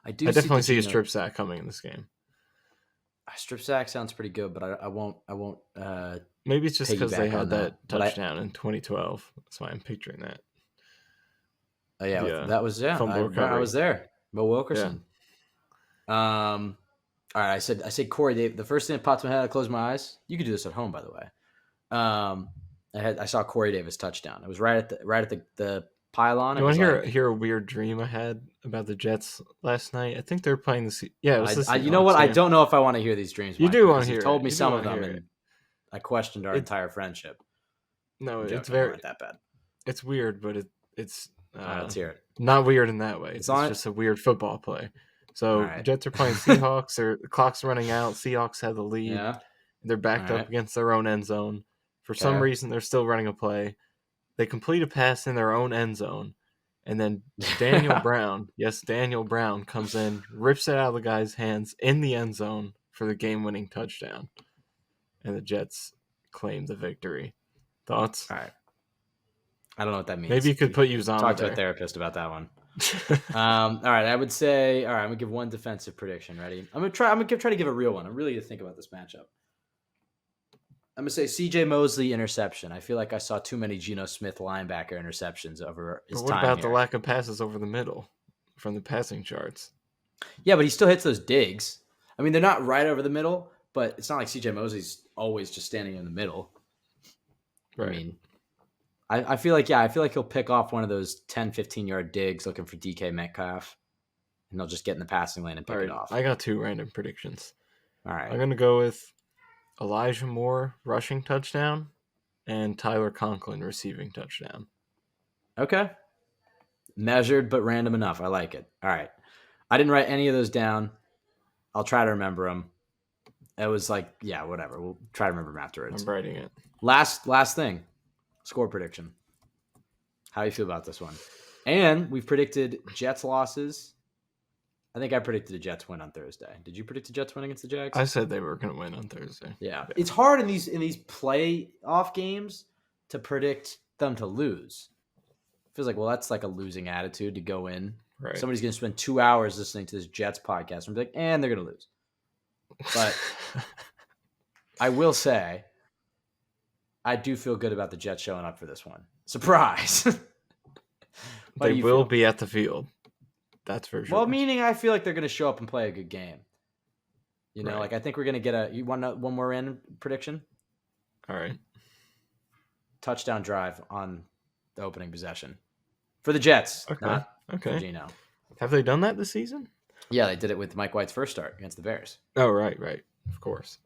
I definitely see a strip sack coming in this game. A strip sack sounds pretty good, but I won't. Maybe it's just because they had that touchdown in 2012. That's why I'm picturing that. Oh yeah, that was I was there. Mo Wilkerson. Yeah. All right, I said Corey Davis. The first thing that popped in my head, I closed my eyes. You could do this at home, by the way. I saw Corey Davis touchdown. It was right at the pylon. You want to hear a weird dream I had about the Jets last night? I think they're playing the yeah. It was the Seahawks, you know what? Yeah. I don't know if I want to hear these dreams. You do want to hear. You told me some of them, and I questioned our entire friendship. No, it's very not that bad. It's weird, but it's. Let's hear it. Not weird in that way. It's just a weird football play. So Jets are playing Seahawks. The clock's running out. Seahawks have the lead. Yeah. They're backed up against their own end zone. For some reason, they're still running a play. They complete a pass in their own end zone. And then Daniel Brown comes in, rips it out of the guy's hands in the end zone for the game-winning touchdown. And the Jets claim the victory. Thoughts? All right. I don't know what that means. Maybe you could put Uzama Talk to a therapist about that one. All right, I would say. All right, I'm gonna give one defensive prediction. Ready? I'm gonna try to give a real one. I'm really gonna think about this matchup. I'm gonna say C.J. Mosley interception. I feel like I saw too many Geno Smith linebacker interceptions over his time. What about the lack of passes over the middle from the passing charts? Yeah, but he still hits those digs. I mean, they're not right over the middle, but it's not like C.J. Mosley's always just standing in the middle. Right. I mean, I feel like he'll pick off one of those 10, 15-yard digs looking for DK Metcalf, and they'll just get in the passing lane and pick it off. I got 2 random predictions. All right. I'm going to go with Elijah Moore rushing touchdown and Tyler Conklin receiving touchdown. Okay. Measured but random enough. I like it. All right. I didn't write any of those down. I'll try to remember them. It was like, yeah, whatever. We'll try to remember them afterwards. I'm writing it. Last thing. Score prediction. How do you feel about this one? And we've predicted Jets losses. I think I predicted a Jets win on Thursday. Did you predict a Jets win against the Jags? I said they were going to win on Thursday. Yeah. It's hard in these playoff games to predict them to lose. It feels like, well, that's like a losing attitude to go in. Right. Somebody's going to spend 2 hours listening to this Jets podcast and be like, and they're going to lose. But I will say, I do feel good about the Jets showing up for this one. Surprise! They will be at the field. That's for sure. Well, meaning I feel like they're going to show up and play a good game. You know, like I think we're going to get you want one more random prediction? All right. Touchdown drive on the opening possession for the Jets. Okay. Not for Geno. Have they done that this season? Yeah, they did it with Mike White's first start against the Bears. Oh, right. Of course.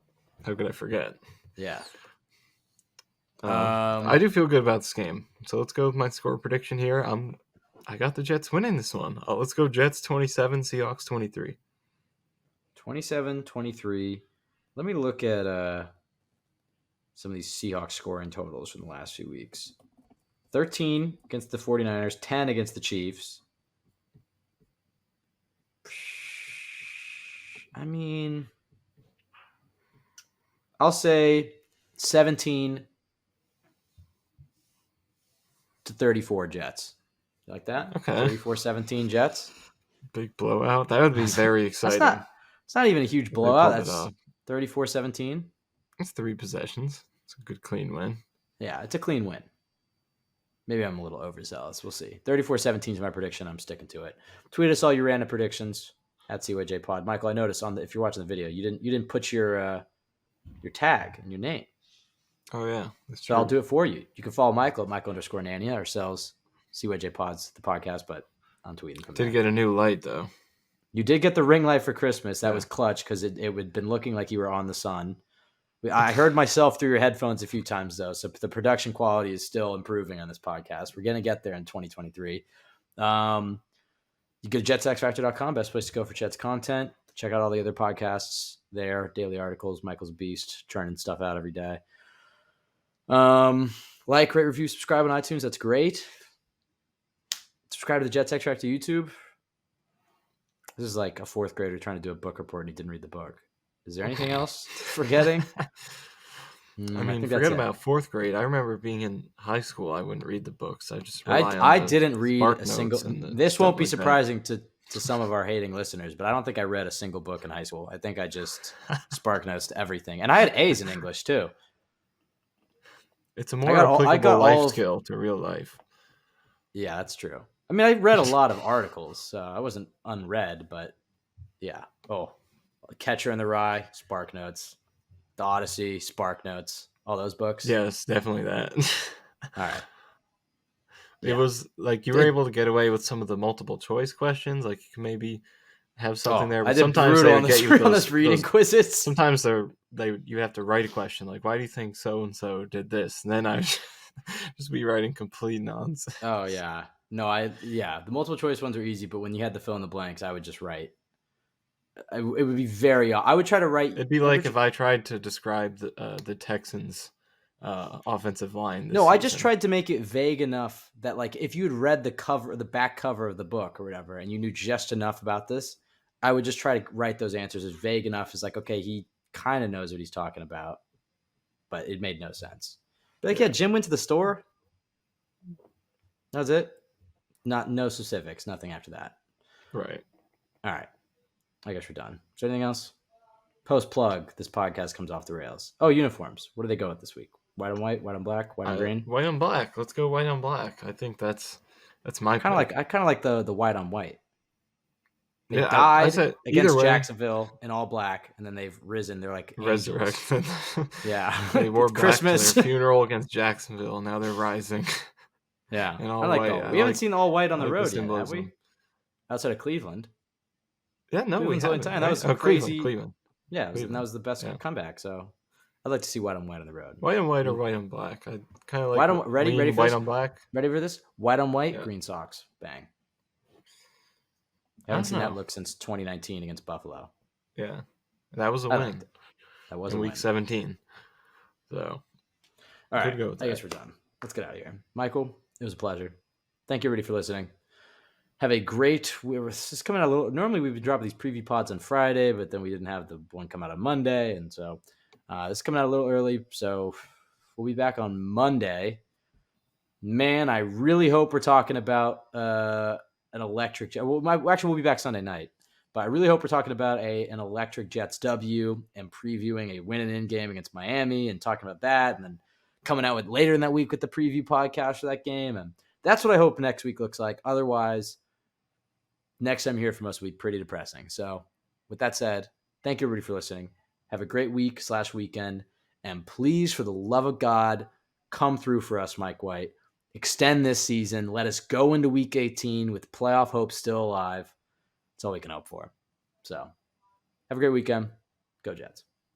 How could I forget? Yeah. I do feel good about this game. So let's go with my score prediction here. I got the Jets winning this one. Let's go Jets 27, Seahawks 23. 27-23. Let me look at some of these Seahawks scoring totals from the last few weeks. 13 against the 49ers, 10 against the Chiefs. I mean, I'll say 17-34 Jets. You like that? Okay. 34-17 Jets. Big blowout. That would be very exciting. It's not even a huge blowout. That's 34-17. It's 3 possessions. It's a good, clean win. Yeah, it's a clean win. Maybe I'm a little overzealous. We'll see. 34-17 is my prediction. I'm sticking to it. Tweet us all your random predictions at CYJ Pod. Michael, I noticed if you're watching the video, you didn't put your tag and your name. Oh yeah, that's true. So I'll do it for you. You can follow Michael at Michael_Nania, ourselves, CYJ Pods, the podcast, but I'm tweeting from there. Did get a new light though. You did get the ring light for Christmas. That was clutch because it had been looking like you were on the sun. I heard myself through your headphones a few times though, so the production quality is still improving on this podcast. We're gonna get there in 2023. You go to jetsxfactor.com, best place to go for Jets content. Check out all the other podcasts there, daily articles, Michael's Beast, churning stuff out every day. Like, rate, review, subscribe on iTunes. That's great. Subscribe to the Jets X Factor YouTube. This is like a 4th grader trying to do a book report and he didn't read the book. Is there anything else forgetting? I forget about 4th grade. I remember being in high school. I wouldn't read the books. I didn't read a single. This won't be surprising to some of our hating listeners, but I don't think I read a single book in high school. I think I just spark notes to everything, and I had A's in English too. It's a more applicable life skill to real life. Yeah, that's true. I mean, I read a lot of articles, so I wasn't unread, but yeah. Catcher in the Rye, Spark Notes. The Odyssey, Spark Notes. All those books? Yes, definitely that. All right. It was like you were able to get away with some of the multiple choice questions. Like you can maybe have something there. But I did sometimes they would get you those reading quizzes. Sometimes you have to write a question like, why do you think so-and-so did this? And then I just be writing complete nonsense. Oh, yeah. No, the multiple choice ones are easy, but when you had to fill in the blanks, I would just write. It would be I would try to write. It'd be like if I tried to describe the Texans' offensive line. No, I just tried to make it vague enough that, like, if you had read the back cover of the book or whatever, and you knew just enough about this, I would just try to write those answers as vague enough as like, okay, he kind of knows what he's talking about, but it made no sense. But like, Jim went to the store. That's it. No specifics. Nothing after that. Right. All right. I guess we're done. Is there anything else? Post plug. This podcast comes off the rails. Oh, uniforms. What do they go with this week? White on white, white on black, white on green. White on black. Let's go white on black. I think that's my kind of like. I kind of like the white on white. They died I said, against Jacksonville in all black, and then they've risen. They're like resurrected. Yeah, they wore black Christmas to their funeral against Jacksonville. Now they're rising. Yeah, And I all like white. all. We haven't seen all white on the like road yet, have we? symbolism. Outside of Cleveland. Yeah, no, we Cleveland's the only haven't. time. Right? That was Oh, crazy. Cleveland. Yeah, that Cleveland. was the best Yeah. comeback. So I'd like to see white on white on the road. White on white or white on black. I kind of like White on ready for white this? on black. Ready for this? White on white, Yeah. green socks. Bang. I Haven't don't seen that know. look since 2019 against Buffalo. Yeah, that was a I win. liked it. That was in a week win. 17. So, all right, could go with I guess we're done. Let's get out of here. Michael, it was a pleasure. Thank you, everybody, for listening. Have a great. This is coming out a little. Normally, we've been dropping these preview pods on Friday, but then we didn't have the one come out on Monday, and so this is coming out a little early. So we'll be back on Monday. Man, I really hope we're talking about an electric. Well, actually, we'll be back Sunday night, but I really hope we're talking about an electric Jets W and previewing a win and in game against Miami and talking about that, and then coming out with later in that week with the preview podcast for that game. And that's what I hope next week looks like. Otherwise, next time you hear from us will be pretty depressing. So with that said, thank you everybody for listening. Have a great week/weekend. And please, for the love of God, come through for us, Mike White. Extend this season. Let us go into week 18 with playoff hope still alive. That's all we can hope for. So have a great weekend. Go Jets.